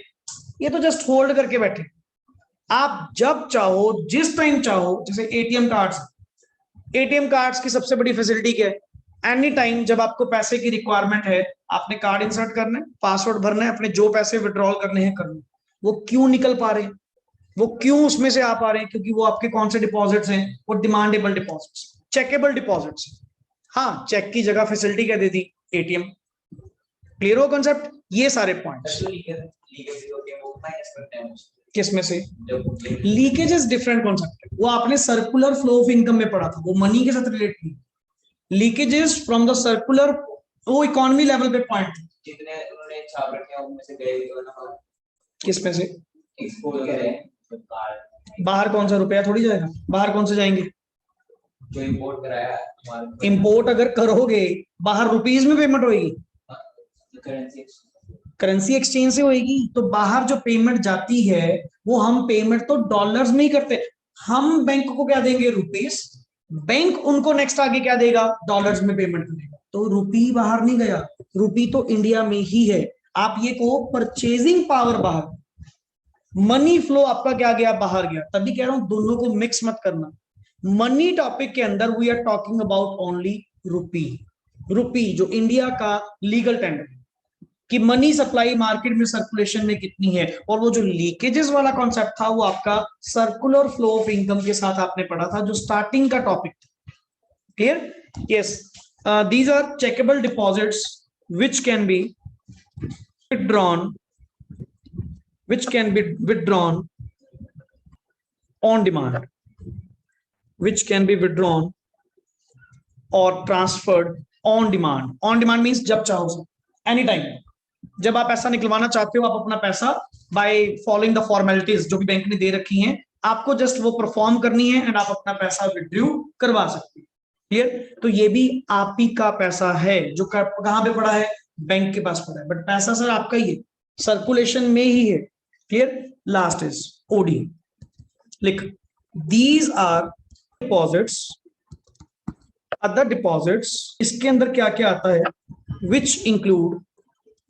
ये तो जस्ट होल्ड करके बैठे, आप जब चाहो जिस टाइम चाहो, जैसे एटीएम कार्ड्स की सबसे बड़ी फैसिलिटी क्या है, एनी टाइम जब आपको पैसे की रिक्वायरमेंट है, आपने कार्ड इंसर्ट करना है, पासवर्ड भरना है, अपने जो पैसे विड्रॉल करने हैं करना। वो क्यों निकल पा रहे हैं, वो क्यों उसमें से आ पा रहे हैं, क्योंकि वो आपके कौन से डिपॉजिट्स हैं, वो डिमांडेबल डिपॉजिट्स, चेकेबल डिपॉजिट्स। हाँ, चेक की जगह फैसिलिटी क्या दे दी, एटीएम। क्लियर हो कॉन्सेप्ट? ये सारे पॉइंट्स किसमें से, लीकेज इज डिफरेंट कॉन्सेप्ट, वो आपने सर्कुलर फ्लो ऑफ इनकम में पढ़ा था, वो मनी के साथ रिलेट नहीं। लीकेजेस फ्रॉम द सर्कुलर, वो इकोनॉमी लेवल पे पॉइंट जितने उन्होंने छाप रखे हैं उनमें से गए ना, किस में से एक्सपोर्ट करें, बाहर कौन सा रुपया थोड़ी जाएगा, बाहर कौन से जाएंगे, जो इंपोर्ट कराया, इंपोर्ट अगर करोगे बाहर रुपीस में पेमेंट होगी, करेंसी एक्सचेंज से होगी, तो बाहर जो पेमेंट जाती है वो हम पेमेंट तो डॉलर्स में ही करते, हम बैंक को क्या देंगे, रुपीस, बैंक उनको नेक्स्ट आगे क्या देगा, डॉलर्स में पेमेंट देगा। तो रुपी बाहर नहीं गया, रुपी तो इंडिया में ही है। आप ये कहो परचेजिंग पावर बाहर, मनी फ्लो आपका क्या गया, बाहर गया। तभी कह रहा हूं दोनों को मिक्स मत करना। मनी टॉपिक के अंदर we are talking about only rupee. Rupee जो इंडिया का लीगल टेंडर कि मनी सप्लाई मार्केट में सर्कुलेशन में कितनी है, और वो जो लीकेजेस वाला कॉन्सेप्ट था वो आपका सर्कुलर फ्लो ऑफ इनकम के साथ आपने पढ़ा था, जो स्टार्टिंग का टॉपिक था। Clear? Yes, these are checkable deposits which can be withdrawn, which can be withdrawn on demand, which can be withdrawn or transferred on demand. On demand means जब चाहो, एनी टाइम। जब आप पैसा निकलवाना चाहते हो, आप अपना पैसा बाय फॉलोइंग द फॉर्मेलिटीज जो भी बैंक ने दे रखी हैं, आपको जस्ट वो परफॉर्म करनी है एंड आप अपना पैसा विड्रू करवा सकते हैं। क्लियर? तो ये भी आप ही का पैसा है जो कहां पे पड़ा है, बैंक के पास पड़ा है, बट पैसा सर आपका ही है, सर्कुलेशन में ही है। क्लियर? Last is OD. लिख, these are deposits, other deposits, इसके अंदर क्या क्या आता है, विच इंक्लूड,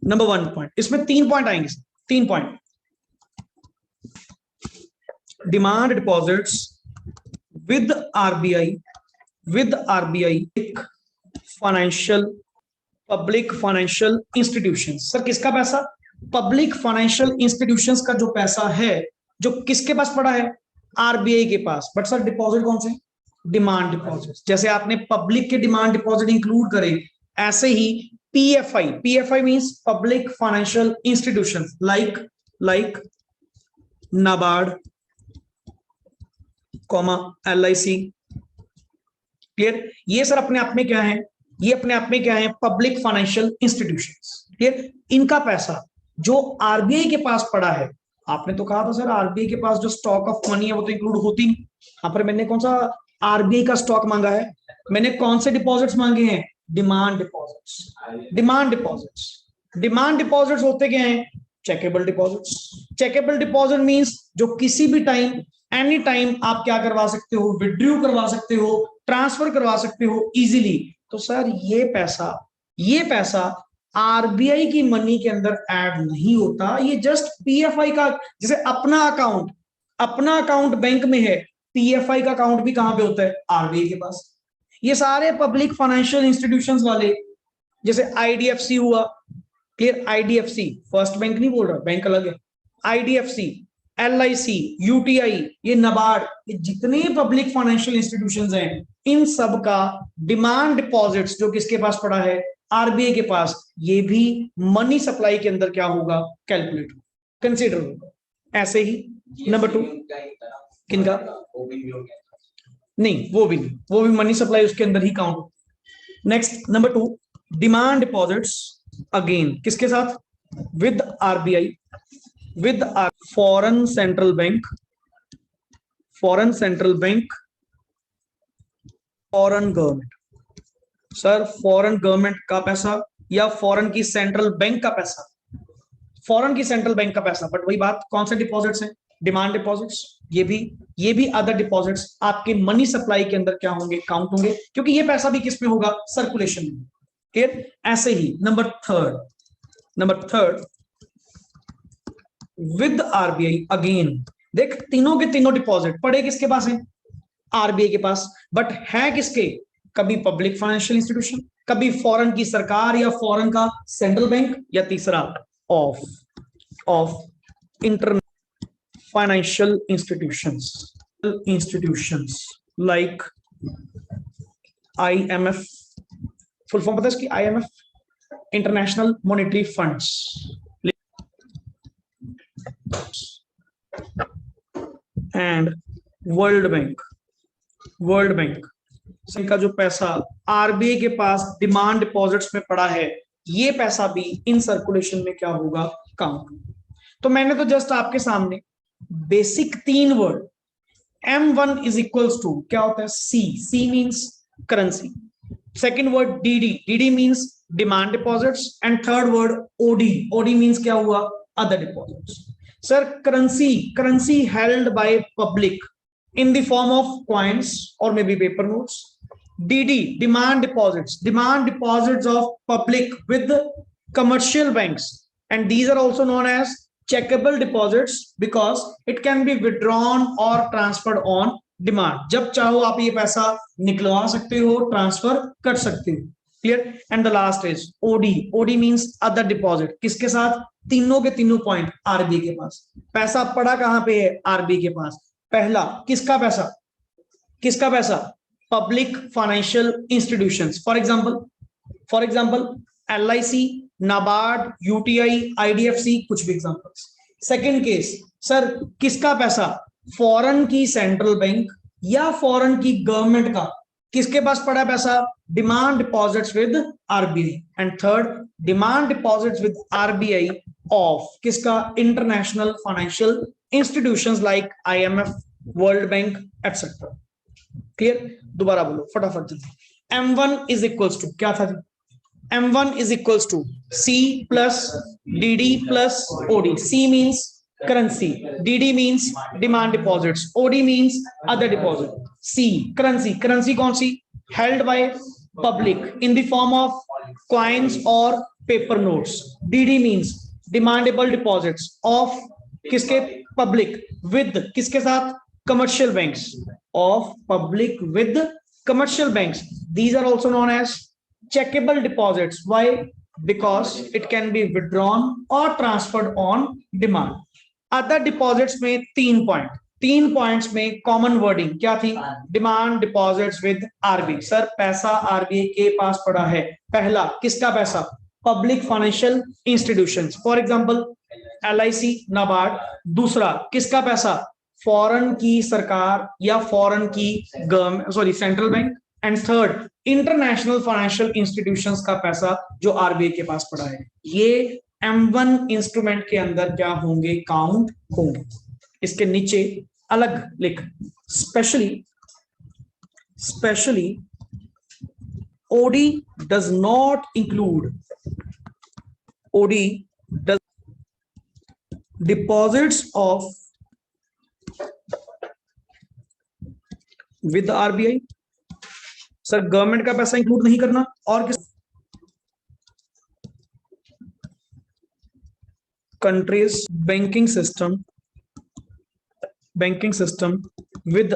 नंबर 1 पॉइंट, इसमें 3 पॉइंट आएंगे, 3 point, demand deposits with RBI, with RBI financial, public financial institution. Sir किसका पैसा, पब्लिक फाइनेंशियल इंस्टीट्यूशंस का जो पैसा है, जो किसके पास पड़ा है, आरबीआई के पास। बट सर डिपॉजिट कौन से, डिमांड डिपॉजिट। जैसे आपने पब्लिक के डिमांड डिपॉजिट इंक्लूड करे, ऐसे ही PFI, PFI means public financial institutions like NABARD, comma LIC. Clear? ये सर अपने आप में क्या है, ये अपने आप में क्या है, पब्लिक फाइनेंशियल इंस्टीट्यूशंस। क्लियर? इनका पैसा जो आरबीआई के पास पड़ा है, आपने तो कहा था सर आरबीआई के पास जो स्टॉक ऑफ मनी है वो तो इंक्लूड होती नहीं। यहाँ पर मैंने कौन सा आरबीआई का स्टॉक मांगा है, मैंने कौन से डिपॉजिट्स मांगे हैं, demand deposits. Demand deposits, demand deposits होते क्या हैं, checkable deposits. Checkable deposit means जो किसी भी टाइम, एनी टाइम आप क्या करवा सकते हो, विड्रू करवा सकते हो, ट्रांसफर करवा सकते हो इजीली। तो सर ये पैसा आरबीआई की मनी के अंदर ऐड नहीं होता, ये जस्ट पीएफआई का, जैसे अपना अकाउंट बैंक में है, पीएफआई का अकाउंट भी कहां पे होता है, आरबीआई के पास। ये सारे पब्लिक फाइनेंशियल इंस्टीट्यूशंस वाले, जैसे आईडीएफसी हुआ, क्लियर, आईडीएफसी फर्स्ट बैंक नहीं बोल रहा, बैंक अलग है, आईडीएफसी, एलआईसी, यूटीआई, ये नाबार्ड, ये जितने पब्लिक फाइनेंशियल इंस्टीट्यूशंस हैं, इन सब का डिमांड डिपॉजिट्स जो किसके पास पड़ा है, आरबीआई के पास, ये भी मनी सप्लाई के अंदर क्या होगा, कैलकुलेट कंसीडर होगा। ऐसे ही नंबर 2, किनका, नहीं वो भी नहीं, वो भी मनी सप्लाई उसके अंदर ही count. Next number 2, demand deposits again किसके साथ, with RBI, with foreign central bank, foreign central bank, foreign government. Sir foreign government का पैसा या फॉरेन की सेंट्रल बैंक का पैसा, फॉरेन की सेंट्रल बैंक का पैसा, बट वही बात, कौन से डिपॉजिट्स हैं, डिमांड डिपॉजिट्स। ये भी अदर डिपॉजिट्स आपके मनी सप्लाई के अंदर क्या होंगे, काउंट होंगे, क्योंकि ये पैसा भी किस में होगा, सर्कुलेशन में। क्लियर? ऐसे ही number third with RBI again, देख तीनों के तीनों डिपॉजिट पड़े किसके पास है, आरबीआई के पास, बट है किसके, कभी पब्लिक फाइनेंशियल इंस्टीट्यूशन, कभी फॉरेन की सरकार या फॉरेन का सेंट्रल बैंक, या तीसरा of international financial institutions like IMF, full form पता है इसकी, IMF, international monetary funds, and world bank. का जो पैसा आरबीआई के पास डिमांड डिपॉजिट्स में पड़ा है, ये पैसा भी इन सर्कुलेशन में क्या होगा, काउंट। तो मैंने तो जस्ट आपके सामने basic 3 word, M1 is equals to क्या होता है, C means currency, Second word DD. DD means demand deposits. And third word OD. OD means क्या हुआ? Other deposits. Sir, currency held by public in the form of coins or maybe paper notes. DD, demand deposits of public with commercial banks, and these are also known as checkable deposits because it can be withdrawn or transferred on demand. जब चाहो आप ये पैसा निकलवा सकते हो, transfer कर सकते हो. Clear? And the last is OD. OD means other deposit. किसके साथ? तीनों के तीनों पॉइंट आरबीआई के पास. पैसा पड़ा कहां पे है? आरबीआई के पास. पहला किसका पैसा? किसका पैसा? Public financial institutions. For example LIC, NABARD, UTI, IDFC, कुछ भी एग्जांपल्स. सेकंड केस, सर किसका पैसा? फॉरेन की सेंट्रल बैंक या फॉरेन की गवर्नमेंट का. किसके पास पड़ा पैसा? Demand deposits with RBI. And third, demand deposits with RBI of किसका? International financial institutions like IMF, world bank etcetera. Clear? दोबारा बोलो फटाफट जल्दी. M1 इज इक्वल्स टू क्या था? M1 is equals to C plus DD plus OD. C means currency, DD means demand deposits, OD means other deposit. C currency कौन सी? Held by public in the form of coins or paper notes. DD means demandable deposits of किसके? Public with किसके साथ? Commercial banks. Of public with commercial banks. These are also known as checkable deposits. Why? Because it can be withdrawn or transferred on demand. Other deposits में तीन points में common wording क्या थी? Demand deposits with RBI. Sir पैसा RBI के पास पड़ा है. पहला किसका पैसा? Public financial institutions. For example LIC, NABARD. दूसरा किसका पैसा? फॉरेन की सरकार या फॉरेन की government, central bank. And third, international financial institutions का पैसा जो आरबीआई के पास पड़ा है. ये M1 इंस्ट्रूमेंट के अंदर क्या होंगे? काउंट होंगे. इसके नीचे अलग लिख, specially OD does not include deposits of with RBI. Sir government का पैसा इंक्लूड नहीं करना. और किस? Countries banking system with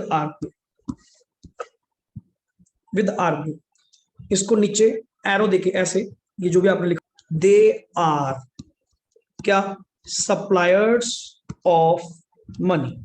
RBI. इसको नीचे एरो देके ऐसे, ये जो भी आपने लिखा, दे आर क्या? Suppliers of money.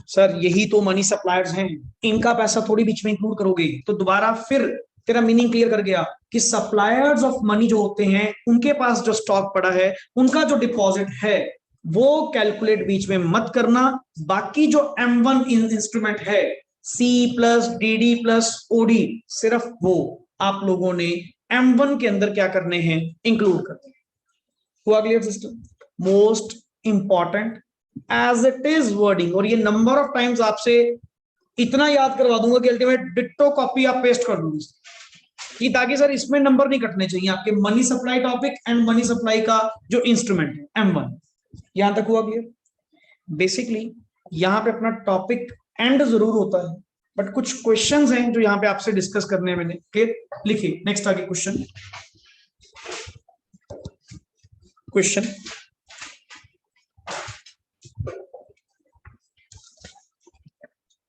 सर यही तो मनी सप्लायर्स हैं. इनका पैसा थोड़ी बीच में इंक्लूड करोगे तो दोबारा फिर तेरा मीनिंग क्लियर कर गया कि सप्लायर्स ऑफ मनी जो होते हैं उनके पास जो स्टॉक पड़ा है, उनका जो डिपॉजिट है वो कैलकुलेट बीच में मत करना. बाकी जो M1 इंस्ट्रूमेंट है, C plus DD plus OD, सिर्फ वो आप लोगों ने M1 के अंदर क्या करने हैं? इंक्लूड करने. हुआ clear system? Most important as it is wording. और ये नंबर ऑफ टाइम्स आपसे इतना याद करवा दूंगा कि अल्टीमेट डिट्टो कॉपी आप पेस्ट कर दूंगी कि ताकि सर इसमें नंबर नहीं कटने चाहिए आपके. Money supply topic and money supply का जो इंस्ट्रूमेंट है M1. यहां तक हुआ क्लियर? बेसिकली यहां पे अपना टॉपिक एंड जरूर होता है, बट कुछ क्वेश्चंस हैं जो यहां पे आपसे डिस्कस करने हैं मैंने. क्लियर? लिखिए नेक्स्ट आगे क्वेश्चन.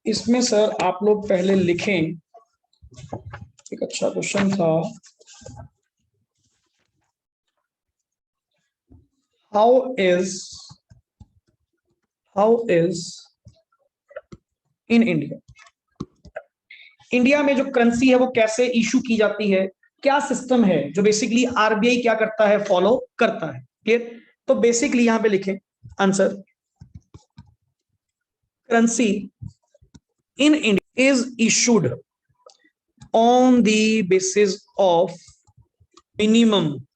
इसमें सर आप लोग पहले लिखें, एक अच्छा क्वेश्चन था. हाउ इज इन इंडिया में जो करेंसी है वो कैसे इशू की जाती है? क्या सिस्टम है जो बेसिकली आरबीआई क्या करता है? फॉलो करता है. क्लियर? तो बेसिकली यहां पे लिखें answer. Currency in India is issued on the basis of minimum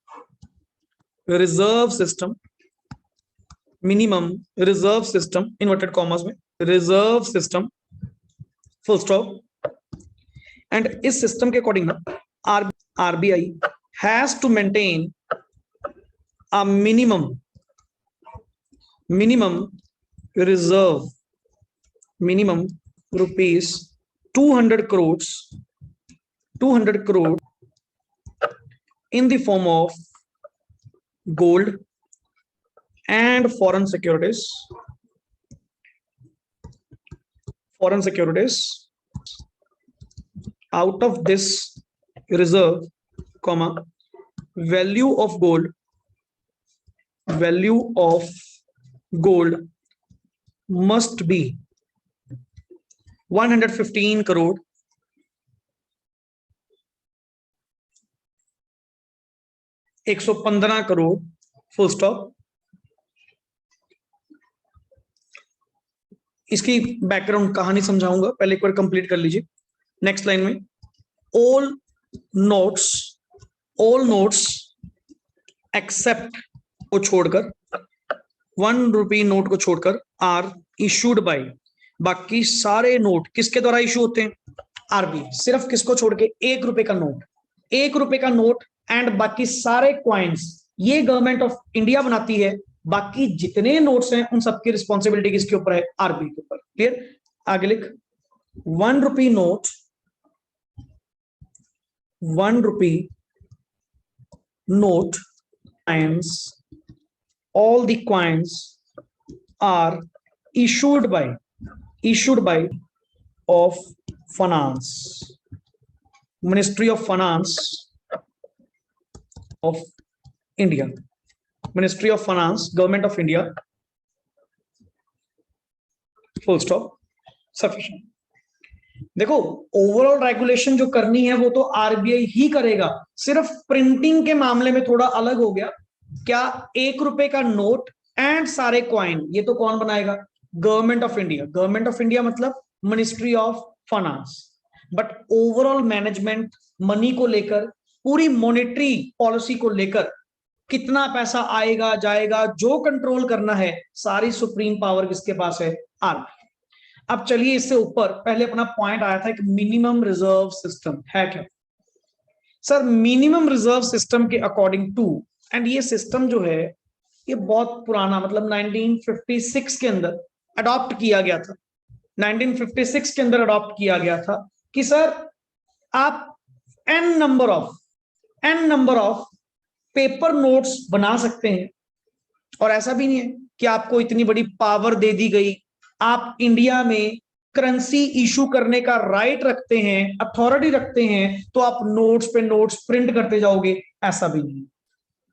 reserve system, inverted commas में reserve system, full stop. And इस सिस्टम के अकॉर्डिंग ना RBI has to maintain a minimum reserve, minimum rupees 200 crores in the form of gold and foreign securities, out of this reserve, comma, value of gold must be 115 crore, 115 crore, full stop. इसकी background कहानी समझाऊंगा, पहले एक बार complete कर लीजिए। Next line में, all notes accept को छोड़कर, 1 रुपी नोट को छोड़कर, आर इशूड बाय, बाकी सारे नोट किसके द्वारा इशू होते हैं? आरबीआई। सिर्फ किसको छोड़ के? 1 रुपए का नोट, 1 रुपए का नोट एंड बाकी सारे क्वाइंस ये गवर्नमेंट ऑफ इंडिया बनाती है। बाकी जितने नोट्स हैं उन सबकी रिस्पॉन्सिबिलिटी किसके ऊपर है? आरबीआई के ऊपर। क्लियर? आगे लिख, 1 rupee note, 1 rupee note coins, all the coins are issued by of finance, Ministry of Finance of India, Ministry of Finance, Government of India, full stop, sufficient। देखो, ओवरऑल रेगुलेशन जो करनी है वो तो आरबीआई ही करेगा, सिर्फ प्रिंटिंग के मामले में थोड़ा अलग हो गया। क्या? 1 रुपए का नोट एंड सारे क्वाइन, ये तो कौन बनाएगा? Government of India. Government of India मतलब ministry of finance. But overall management, money को लेकर, पूरी मॉनेटरी पॉलिसी को लेकर, कितना पैसा आएगा जाएगा, जो कंट्रोल करना है, सारी सुप्रीम पावर किसके पास है? आरबीआई। अब चलिए इससे ऊपर, पहले अपना पॉइंट आया था एक मिनिमम रिजर्व सिस्टम है क्या? सर, मिनिमम रिजर्व सिस्टम के अकॉर्डिंग टू, एंड ये सिस्टम जो है ये बहुत पुराना, मतलब 1956 के अंदर अडॉप्ट किया गया था। 1956 के अंदर अडॉप्ट किया गया था कि सर आप n number of paper notes बना सकते हैं, और ऐसा भी नहीं है कि आपको इतनी बड़ी पावर दे दी गई, आप इंडिया में करेंसी इशू करने का राइट रखते हैं, अथॉरिटी रखते हैं, तो आप नोट्स पे नोट्स प्रिंट करते जाओगे, ऐसा भी नहीं।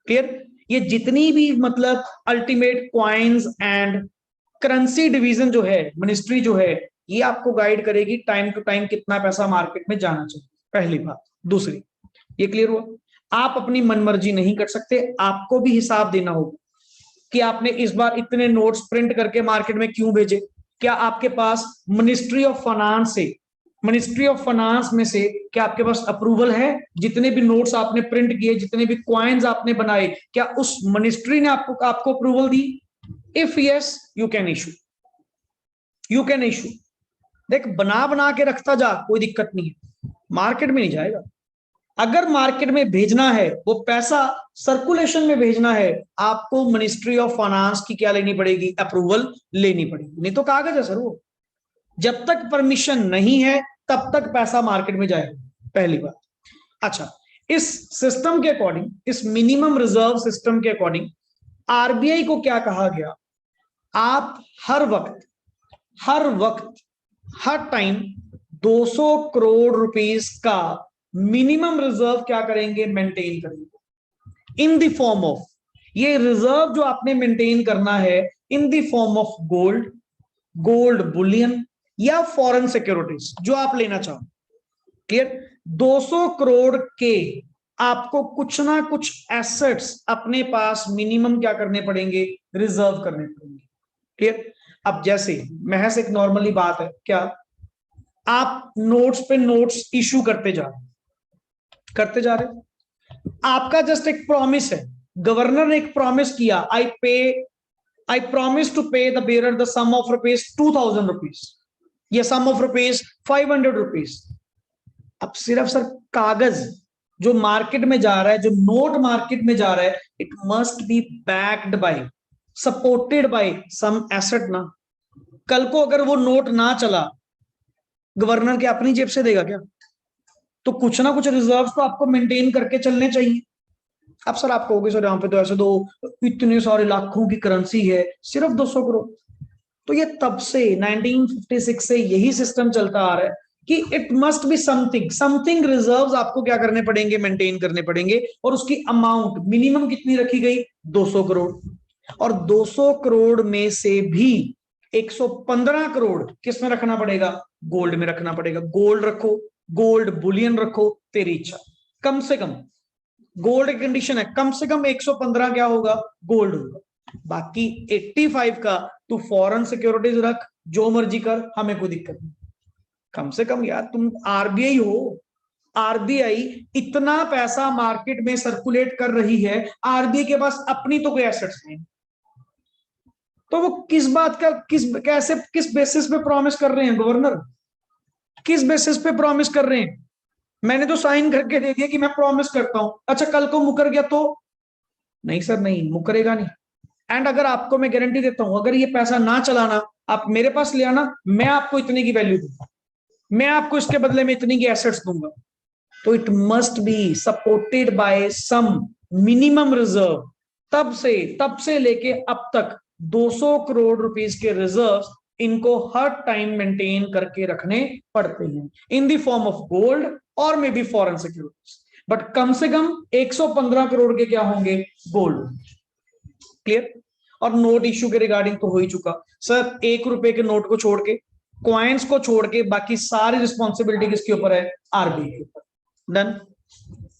क्लियर? ये जितनी भी मतलब ultimate coins and currency division जो है, मिनिस्ट्री जो है, ये आपको गाइड करेगी टाइम टू टाइम कितना पैसा मार्केट में जाना चाहिए, पहली बात। दूसरी, ये क्लियर हुआ, आप अपनी मनमर्जी नहीं कर सकते, आपको भी हिसाब देना होगा कि आपने इस बार इतने नोट्स प्रिंट करके मार्केट में क्यों भेजे। क्या आपके पास मिनिस्ट्री ऑफ फाइनेंस में से क्या आपके पास अप्रूवल है? जितने भी नोट्स आपने प्रिंट किए, जितने भी क्वाइंस आपने बनाए, क्या उस मिनिस्ट्री ने आपको approval the? If yes, you can issue. देख, बना के रखता जा, कोई दिक्कत नहीं है, मार्केट में नहीं जाएगा। अगर मार्केट में भेजना है, वो पैसा सर्कुलेशन में भेजना है, आपको मिनिस्ट्री ऑफ फाइनेंस की क्या लेनी पड़ेगी? अप्रूवल लेनी पड़ेगी, नहीं तो कागज है सर वो। जब तक परमिशन नहीं है तब तक पैसा मार्केट में जाएगा, पहली बात। अच्छा, इस सिस्टम के अकॉर्डिंग, इस मिनिमम रिजर्व सिस्टम के अकॉर्डिंग आरबीआई को क्या कहा गया? आप हर वक्त हर टाइम 200 करोड़ रुपीस का मिनिमम रिजर्व क्या करेंगे? मेंटेन करेंगे इन द फॉर्म ऑफ, ये रिजर्व जो आपने मेंटेन करना है इन the form of gold Boolean या फॉरेन सिक्योरिटीज, जो आप लेना चाहो। क्लियर? 200 करोड़ के आपको कुछ ना कुछ एसेट्स अपने पास मिनिमम क्या करने पड़ेंगे? रिजर्व करने पड़ेंगे। क्लियर? अब जैसे महज एक नॉर्मली बात है, क्या आप नोट्स पे नोट्स इशू करते जा रहे, आपका जस्ट एक प्रॉमिस है, गवर्नर ने एक प्रॉमिस किया, I promise to pay the bearer the sum of rupees 2000 rupees या सम ऑफ रुपीज 500 रुपीज। अब सिर्फ सर कागज जो मार्केट में जा रहा है, जो नोट मार्केट में जा रहा है, it must be backed by, supported by some asset ना। कल को अगर वो नोट ना चला, गवर्नर के अपनी जेब से देगा क्या? तो कुछ ना कुछ रिजर्व तो आपको मेंटेन करके चलने चाहिए। अब सर आप कहोगे सर यहाँ पे तो ऐसे तो इतने सारे लाखों की करेंसी है, सिर्फ 200 करोड़। तो ये तब से 1956 से यही सिस्टम चलता आ रहा है कि it must be something, something reserves आपको क्या करने पड़ेंगे, मेंटेन करने पड़ेंगे। और उसकी अमाउंट मिनिमम कितनी रखी गई? 200 करोड़। और 200 करोड़ में से भी 115 करोड़ किस में रखना पड़ेगा? गोल्ड में रखना पड़ेगा। गोल्ड रखो, गोल्ड बुलियन रखो, तेरी इच्छा। कम से कम गोल्ड की कंडीशन है, कम से कम 115 क्या होगा? गोल्ड होगा। बाकी 85 का तू फॉरेन सिक्योरिटीज रख, जो मर्जी कर, हमें कोई दिक्कत नहीं। कम से कम यार तुम आरबीआई हो, आरबीआई इतना पैसा मार्केट में सर्कुलेट कर रही है, आरबीआई के पास अपनी तो कोई एसेट्स नहीं, तो वो किस बात का, कैसे, किस बेसिस पे प्रॉमिस कर रहे हैं गवर्नर? किस बेसिस पे प्रॉमिस कर रहे हैं? मैंने तो साइन करके दे दिया कि मैं प्रॉमिस करता हूं। अच्छा कल को मुकर गया तो? नहीं सर, नहीं मुकरेगा नहीं। एंड अगर आपको मैं गारंटी देता हूं, अगर ये पैसा ना चलाना, आप मेरे पास ले आना, मैं आपको इतने की वैल्यू दूंगा, मैं आपको इसके बदले में इतनी की एसेट्स दूंगा। तो it must be supported by some minimum reserve. तब से लेके अब तक 200 करोड़ रुपीस के रिजर्व्स इनको हर टाइम मेंटेन करके रखने पड़ते हैं in the form of gold और maybe foreign securities. But कम से कम 115 करोड़ के क्या होंगे? गोल्ड। क्लियर? और नोट इश्यू के रिगार्डिंग तो हो ही चुका सर। 1 रुपए के नोट को छोड़ के, क्वाइंस को छोड़ के, बाकी सारी रिस्पॉन्सिबिलिटी किसके ऊपर है? आरबीआई के ऊपर। डन।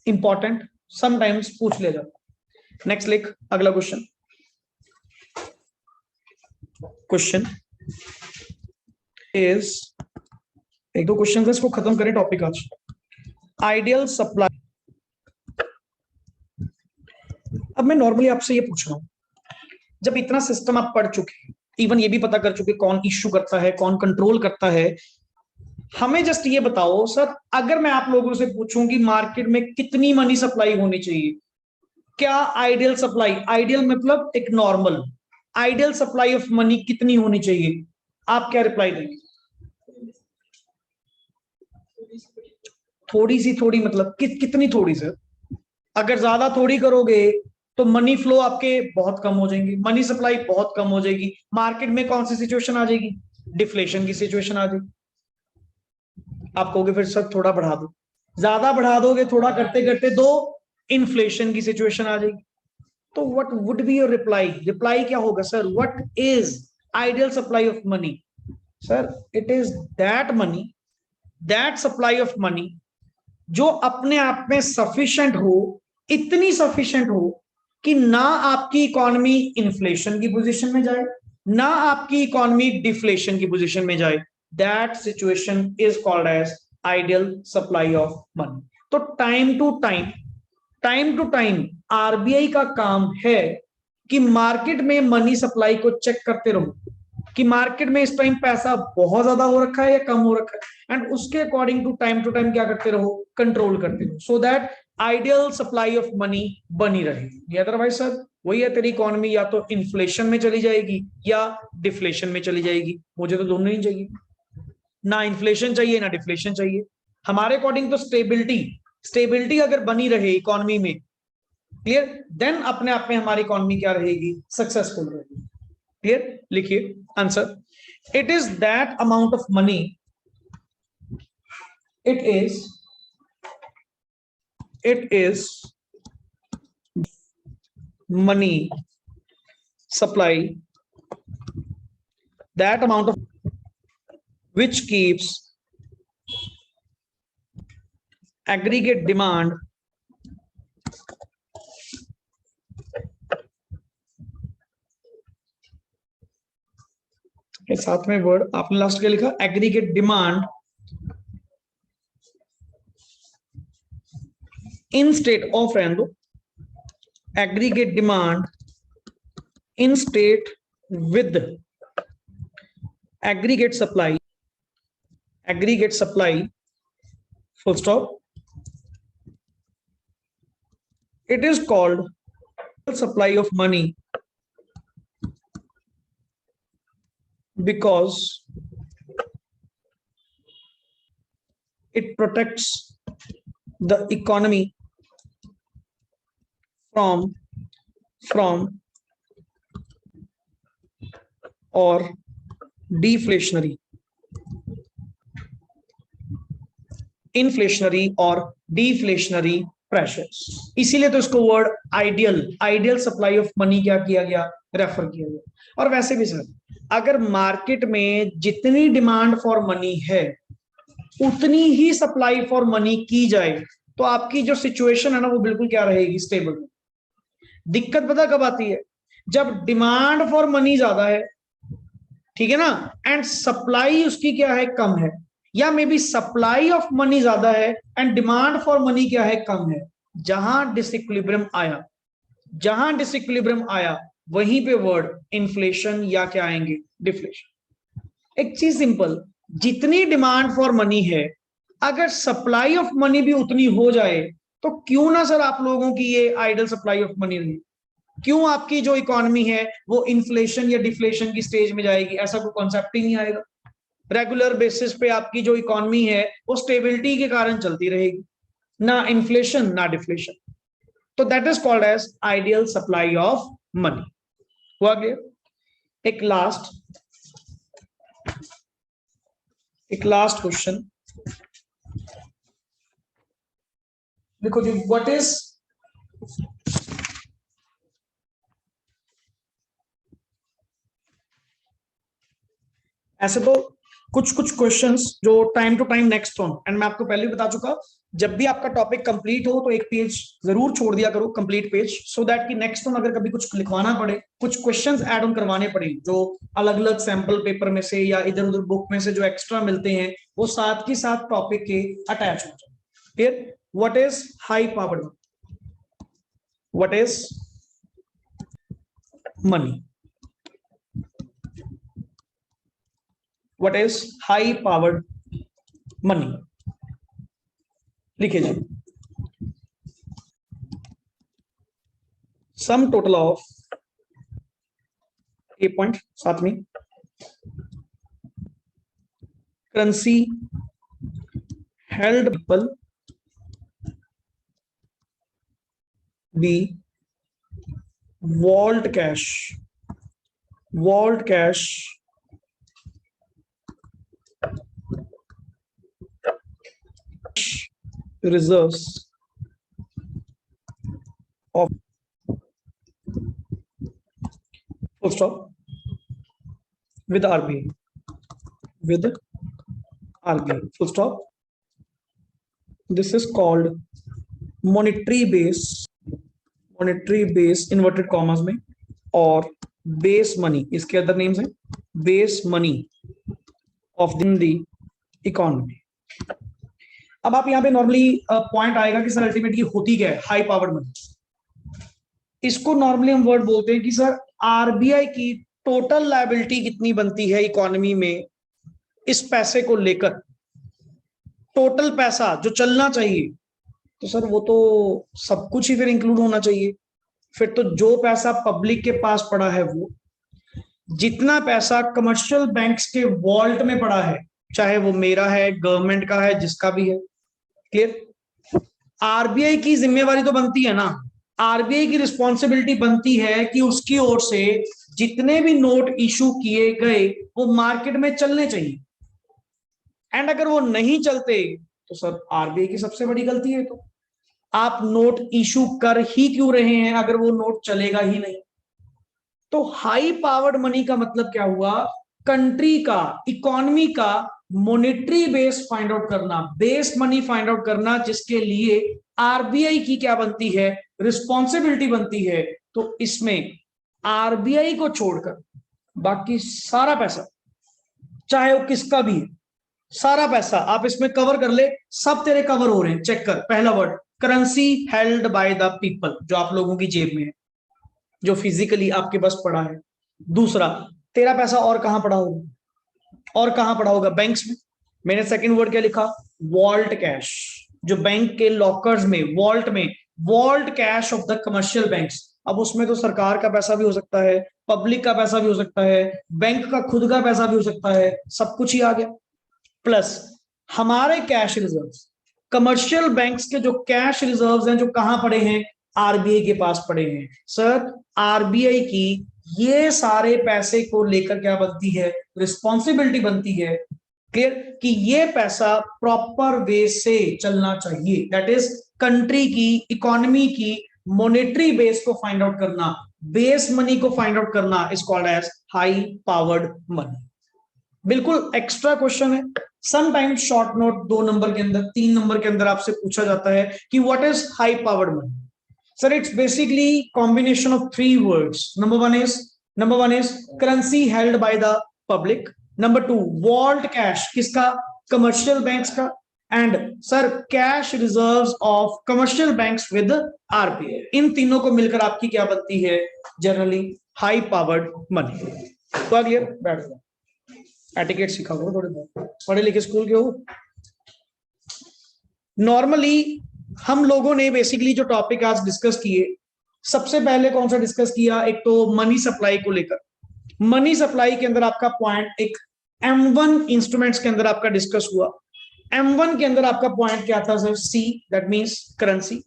इंपॉर्टेंट, समटाइम्स पूछ ले जाता। नेक्स्ट लिख अगला क्वेश्चन। क्वेश्चन इज, एक दो क्वेश्चन इसको खत्म करें टॉपिक आज। Ideal supply. अब मैं नॉर्मली आपसे ये पूछ रहा हूं, जब इतना सिस्टम आप पढ़ चुके हैं, इवन ये भी पता कर चुके कौन इश्यू करता है, कौन कंट्रोल करता है, हमें जस्ट ये बताओ सर, अगर मैं आप लोगों से पूछूं कि मार्केट में कितनी मनी सप्लाई होनी चाहिए, क्या आइडियल सप्लाई, आइडियल मतलब एक normal, ideal supply of money कितनी होनी चाहिए? आप क्या रिप्लाई देंगे? थोड़ी सी, थोड़ी मतलब कितनी थोड़ी सर? अगर ज्यादा थोड़ी करोगे तो मनी फ्लो आपके बहुत कम हो जाएंगे, मनी सप्लाई बहुत कम हो जाएगी। मार्केट में कौन सी सिचुएशन आ जाएगी? डिफ्लेशन की सिचुएशन आ जाएगी। आप कहोगे फिर सर थोड़ा बढ़ा दो, ज्यादा बढ़ा दोगे थोड़ा करते करते दो, इन्फ्लेशन की सिचुएशन आ जाएगी। तो what would be your reply? Reply क्या होगा sir? What is ideal supply of money? Sir it is that money, that supply of money जो अपने आप में सफिशिएंट हो, इतनी सफिशिएंट हो कि ना आपकी इकोनॉमी इन्फ्लेशन की पोजीशन में जाए, ना आपकी इकोनॉमी डिफ्लेशन की पोजीशन में जाए। That situation is called as ideal supply of money. तो टाइम टू टाइम आरबीआई का काम है कि मार्केट में मनी सप्लाई को चेक करते रहो कि मार्केट में इस टाइम पैसा बहुत ज्यादा हो रखा है या कम हो रखा है, एंड उसके अकॉर्डिंग टू टाइम क्या करते रहो? कंट्रोल करते रहो, so that ideal supply of money बनी रहेगी। अदरवाइज सर वही है, तेरी इकोनॉमी या तो इन्फ्लेशन में चली जाएगी या डिफ्लेशन में चली जाएगी। मुझे तो दोनों ही चाहिए, ना इन्फ्लेशन चाहिए ना डिफ्लेशन चाहिए। हमारे अकॉर्डिंग तो स्टेबिलिटी, स्टेबिलिटी अगर बनी रहे इकोनॉमी में, क्लियर, देन अपने आप में हमारी इकोनॉमी क्या रहेगी? सक्सेसफुल रहेगी। क्लियर? लिखिए answer. It is that amount of money, it is money supply, that amount of which keeps aggregate demand के साथ में वर्ड आपने लास्ट क्या लिखा? Aggregate demand in state of, रहने दो, aggregate demand in state with aggregate supply, aggregate supply, full stop, It is called supply of money because it protects the economy from or deflationary, inflationary और deflationary pressures. इसीलिए तो इसको word ideal supply of money क्या किया गया, refer किया गया। और वैसे भी सर, अगर मार्केट में जितनी डिमांड फॉर मनी है उतनी ही सप्लाई फॉर मनी की जाए तो आपकी जो सिचुएशन है ना वो बिल्कुल क्या रहेगी, स्टेबल। दिक्कत पता कब आती है, जब डिमांड फॉर मनी ज्यादा है, ठीक है ना, एंड सप्लाई उसकी क्या है, कम है, या may be supply of money ज्यादा है एंड डिमांड फॉर मनी क्या है, कम है। जहां डिसइक्विलिब्रियम आया वहीं पे वर्ड इन्फ्लेशन या क्या आएंगे, डिफ्लेशन। एक चीज सिंपल, जितनी डिमांड फॉर मनी है अगर सप्लाई ऑफ मनी भी उतनी हो जाए तो क्यों ना सर आप लोगों की ये आइडल सप्लाई ऑफ मनी रही, क्यों आपकी जो इकोनॉमी है वो इन्फ्लेशन या डिफ्लेशन की स्टेज में जाएगी, ऐसा कोई कॉन्सेप्ट ही नहीं आएगा। रेगुलर बेसिस पे आपकी जो इकोनॉमी है वो स्टेबिलिटी के कारण चलती रहेगी, ना इन्फ्लेशन ना डिफ्लेशन। तो that is called as ideal supply of money. हुआ क्लियर? एक लास्ट क्वेश्चन देखो जी, व्हाट इज ऐसे तो कुछ क्वेश्चंस जो time to time next on, and मैं आपको पहले भी बता चुका, जब भी आपका टॉपिक कंप्लीट हो तो एक पेज जरूर छोड़ दिया करो, कंप्लीट पेज, सो दैट कि नेक्स्ट ऑन अगर कभी कुछ लिखवाना पड़े, कुछ क्वेश्चंस ऐड ऑन करवाने पड़े जो अलग अलग सैंपल पेपर में से या इधर उधर बुक में से जो एक्स्ट्रा मिलते हैं वो साथ के साथ टॉपिक के अटैच हो जाए। फिर what is high powered, what is money, what is high powered money? लिखिए जी, sum total of A point साथ में currency held people B vault cash reserves of full stop with RBI full stop. This is called monetary base inverted commas में, और base money इसके other names हैं, base money of the economy। अब आप यहाँ पे नॉर्मली पॉइंट आएगा कि सर अल्टीमेटली होती क्या है हाई पावर्ड मनी। इसको नॉर्मली हम वर्ड बोलते हैं कि सर आरबीआई की टोटल लायबिलिटी कितनी बनती है इकोनॉमी में, इस पैसे को लेकर टोटल पैसा जो चलना चाहिए, तो सर वो तो सब कुछ ही फिर इंक्लूड होना चाहिए। फिर तो जो पैसा पब्लिक के पास पड़ा है, वो जितना पैसा कमर्शियल बैंक्स के वॉल्ट में पड़ा है, चाहे वो मेरा है, गवर्नमेंट का है, जिसका भी है, क्लियर। आरबीआई की जिम्मेवारी तो बनती है ना, आरबीआई की रिस्पॉन्सिबिलिटी बनती है कि उसकी ओर से जितने भी नोट इशू किए गए वो मार्केट में चलने चाहिए, एंड अगर वो नहीं चलते तो सर आरबीआई की सबसे बड़ी गलती है। तो आप नोट इशू कर ही क्यों रहे हैं अगर वो नोट चलेगा ही नहीं। तो हाई पावर्ड मनी का मतलब क्या हुआ, कंट्री का, इकोनॉमी का मॉनेटरी बेस फाइंड आउट करना, बेस मनी फाइंड आउट करना, जिसके लिए आरबीआई की क्या बनती है, रिस्पॉन्सिबिलिटी बनती है। तो इसमें आरबीआई को छोड़कर बाकी सारा पैसा, चाहे वो किसका भी है, सारा पैसा आप इसमें कवर कर ले, सब तेरे कवर हो रहे हैं। चेक कर, पहला word currency held by the people, जो आप लोगों की जेब में है, जो फिजिकली आपके पास पड़ा है। दूसरा, तेरा पैसा और कहां पड़ा होगा, और कहां पड़ा होगा, बैंक्स में। मैंने सेकंड वर्ड क्या लिखा, वॉल्ट कैश, जो बैंक के लॉकर्स में, वॉल्ट में vault cash of the commercial banks. अब उसमें तो सरकार का पैसा भी हो सकता है, पब्लिक का पैसा भी हो सकता है, बैंक का खुद का पैसा भी हो सकता है, सब कुछ ही आ गया। प्लस हमारे कैश रिजर्व्स, कमर्शियल बैंक्स के जो कैश रिजर्व्स हैं जो कहां पड़े हैं, आरबीआई के पास पड़े हैं। सर आरबीआई की ये सारे पैसे को लेकर क्या बनती है, रिस्पॉन्सिबिलिटी बनती है, क्लियर, कि ये पैसा प्रॉपर वे से चलना चाहिए। दैट इज कंट्री की इकोनॉमी की मॉनेटरी बेस को फाइंड आउट करना, बेस मनी को फाइंड आउट करना is called as high powered money. बिल्कुल एक्स्ट्रा क्वेश्चन है, समटाइम्स शॉर्ट नोट 2 नंबर के अंदर, 3 नंबर के अंदर आपसे पूछा जाता है कि what is high powered money. Sir it's basically combination of 3 words. Number one is currency held by the public, number 2 vault cash, किसका, कमर्शियल बैंक्स का, and sir cash reserves of commercial banks with RBI. इन तीनों को मिलकर आपकी क्या बनती है, जनरली हाई पावर्ड मनी। तो क्लियर, बैठ जाओ, एटिकेट सीखा करो थोड़े बहुत, पढ़े लिखे स्कूल के हो। नॉर्मली हम लोगों ने बेसिकली जो टॉपिक आज डिस्कस किए, सबसे पहले कौन सा डिस्कस किया, एक तो मनी सप्लाई को लेकर। मनी सप्लाई के अंदर आपका पॉइंट एक M1 इंस्ट्रूमेंट्स के अंदर आपका डिस्कस हुआ। M1 के अंदर आपका पॉइंट क्या था sir, C, that means currency,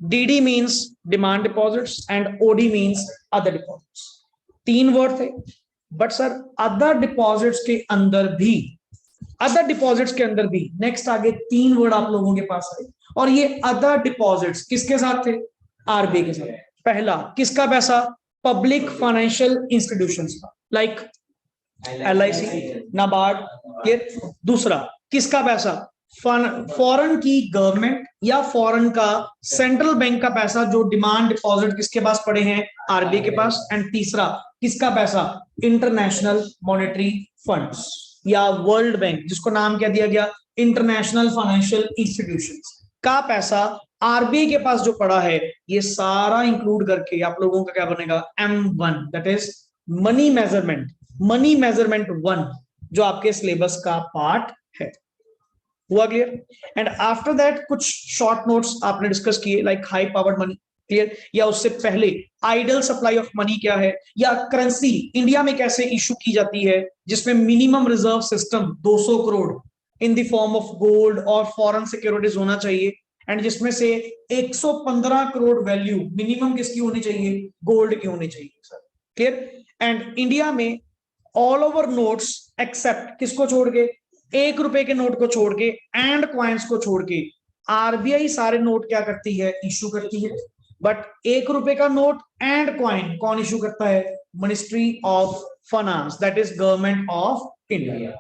DD means demand deposits and OD means other deposits. 3 word थे। बट सर अदर डिपॉजिट्स के अंदर भी, नेक्स्ट आगे 3 वर्ड आप लोगों के पास आए, और ये अदर डिपॉजिट्स किसके साथ थे, आरबीआई के साथ। पहला किसका पैसा, पब्लिक फाइनेंशियल इंस्टीट्यूशंस का, लाइक LIC, नाबार्ड, क्लियर। दूसरा किसका पैसा, फॉरेन की गवर्नमेंट या फॉरेन का सेंट्रल बैंक का पैसा, जो डिमांड डिपॉजिट किसके पास पड़े हैं, आरबीआई के पास। एंड तीसरा किसका पैसा, इंटरनेशनल मॉनेटरी फंड्स या वर्ल्ड बैंक, जिसको नाम क्या दिया गया, इंटरनेशनल फाइनेंशियल इंस्टीट्यूशंस का पैसा आरबीआई के पास जो पड़ा है। ये सारा इंक्लूड करके आप लोगों का क्या बनेगा, M1, that is money measurement, money measurement 1, जो आपके सिलेबस का पार्ट है। हुआ क्लियर? एंड आफ्टर दैट कुछ शॉर्ट नोट्स आपने डिस्कस किए, like high powered money, clear, या उससे पहले आइडल सप्लाई ऑफ मनी क्या है, या करेंसी इंडिया में कैसे इशू की जाती है, जिसमें minimum reserve system 200 crore in the form of gold और फॉरेन सिक्योरिटीज होना चाहिए, एंड जिसमें से 115 करोड़ वैल्यू मिनिमम किसकी होनी चाहिए, गोल्ड की होनी चाहिए सर, क्लियर। एंड इंडिया में ऑल ओवर नोट्स एक्सेप्ट किसको छोड़ के, 1 रुपए के नोट को छोड़ के एंड क्वाइंस को छोड़ के, आरबीआई सारे नोट क्या करती है, इशू करती है। बट 1 रुपए का नोट एंड क्वाइन कौन इशू करता है, ministry of finance, that is government of India.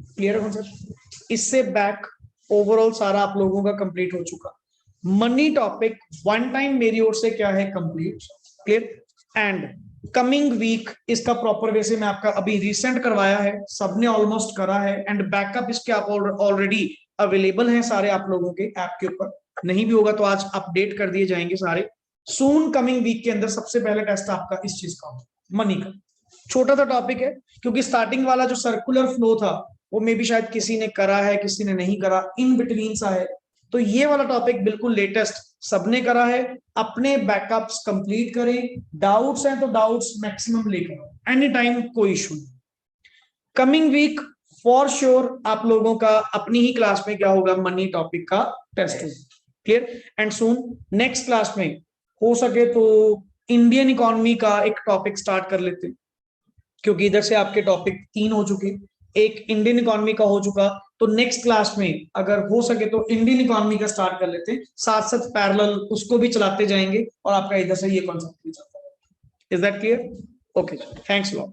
Clear है कॉन्सेप्ट? इससे बैक ओवरऑल सारा आप लोगों का कंप्लीट हो चुका। मनी टॉपिक वन टाइम मेरी ओर से क्या है, complete, clear. And coming week इसका प्रॉपर वे से मैं आपका अभी रिसेंट करवाया है, सबने ऑलमोस्ट करा है, एंड बैकअप इसके आप ऑलरेडी अवेलेबल हैं सारे आप लोगों के ऐप के ऊपर। नहीं भी होगा तो आज अपडेट कर दिए जाएंगे सारे। सून कमिंग वीक के अंदर सबसे पहले टेस्ट आपका इस चीज का मनी का। छोटा सा टॉपिक है, क्योंकि स्टार्टिंग वाला जो सर्कुलर फ्लो था वो मे भी शायद किसी ने करा है, किसी ने नहीं करा, इन बिटवीन सा है। तो ये वाला टॉपिक बिल्कुल लेटेस्ट सबने करा है। अपने बैकअप्स कंप्लीट करें, डाउट्स हैं तो डाउट्स मैक्सिमम लेकर एनी टाइम, कोई इशू नहीं। कमिंग वीक फॉर श्योर आप लोगों का अपनी ही क्लास में क्या होगा, मनी टॉपिक का टेस्ट होगा, clear. And soon next class में हो सके तो इंडियन इकोनॉमी का एक टॉपिक स्टार्ट कर लेते हैं, क्योंकि इधर से आपके टॉपिक 3 हो चुके, एक इंडियन इकोनॉमी का हो चुका। तो नेक्स्ट क्लास में अगर हो सके तो इंडियन इकोनॉमी का स्टार्ट कर लेते हैं, साथ साथ पैरेलल उसको भी चलाते जाएंगे, और आपका इधर से ये कॉन्सेप्ट भी चलता है। Is that clear? Okay, thanks lot.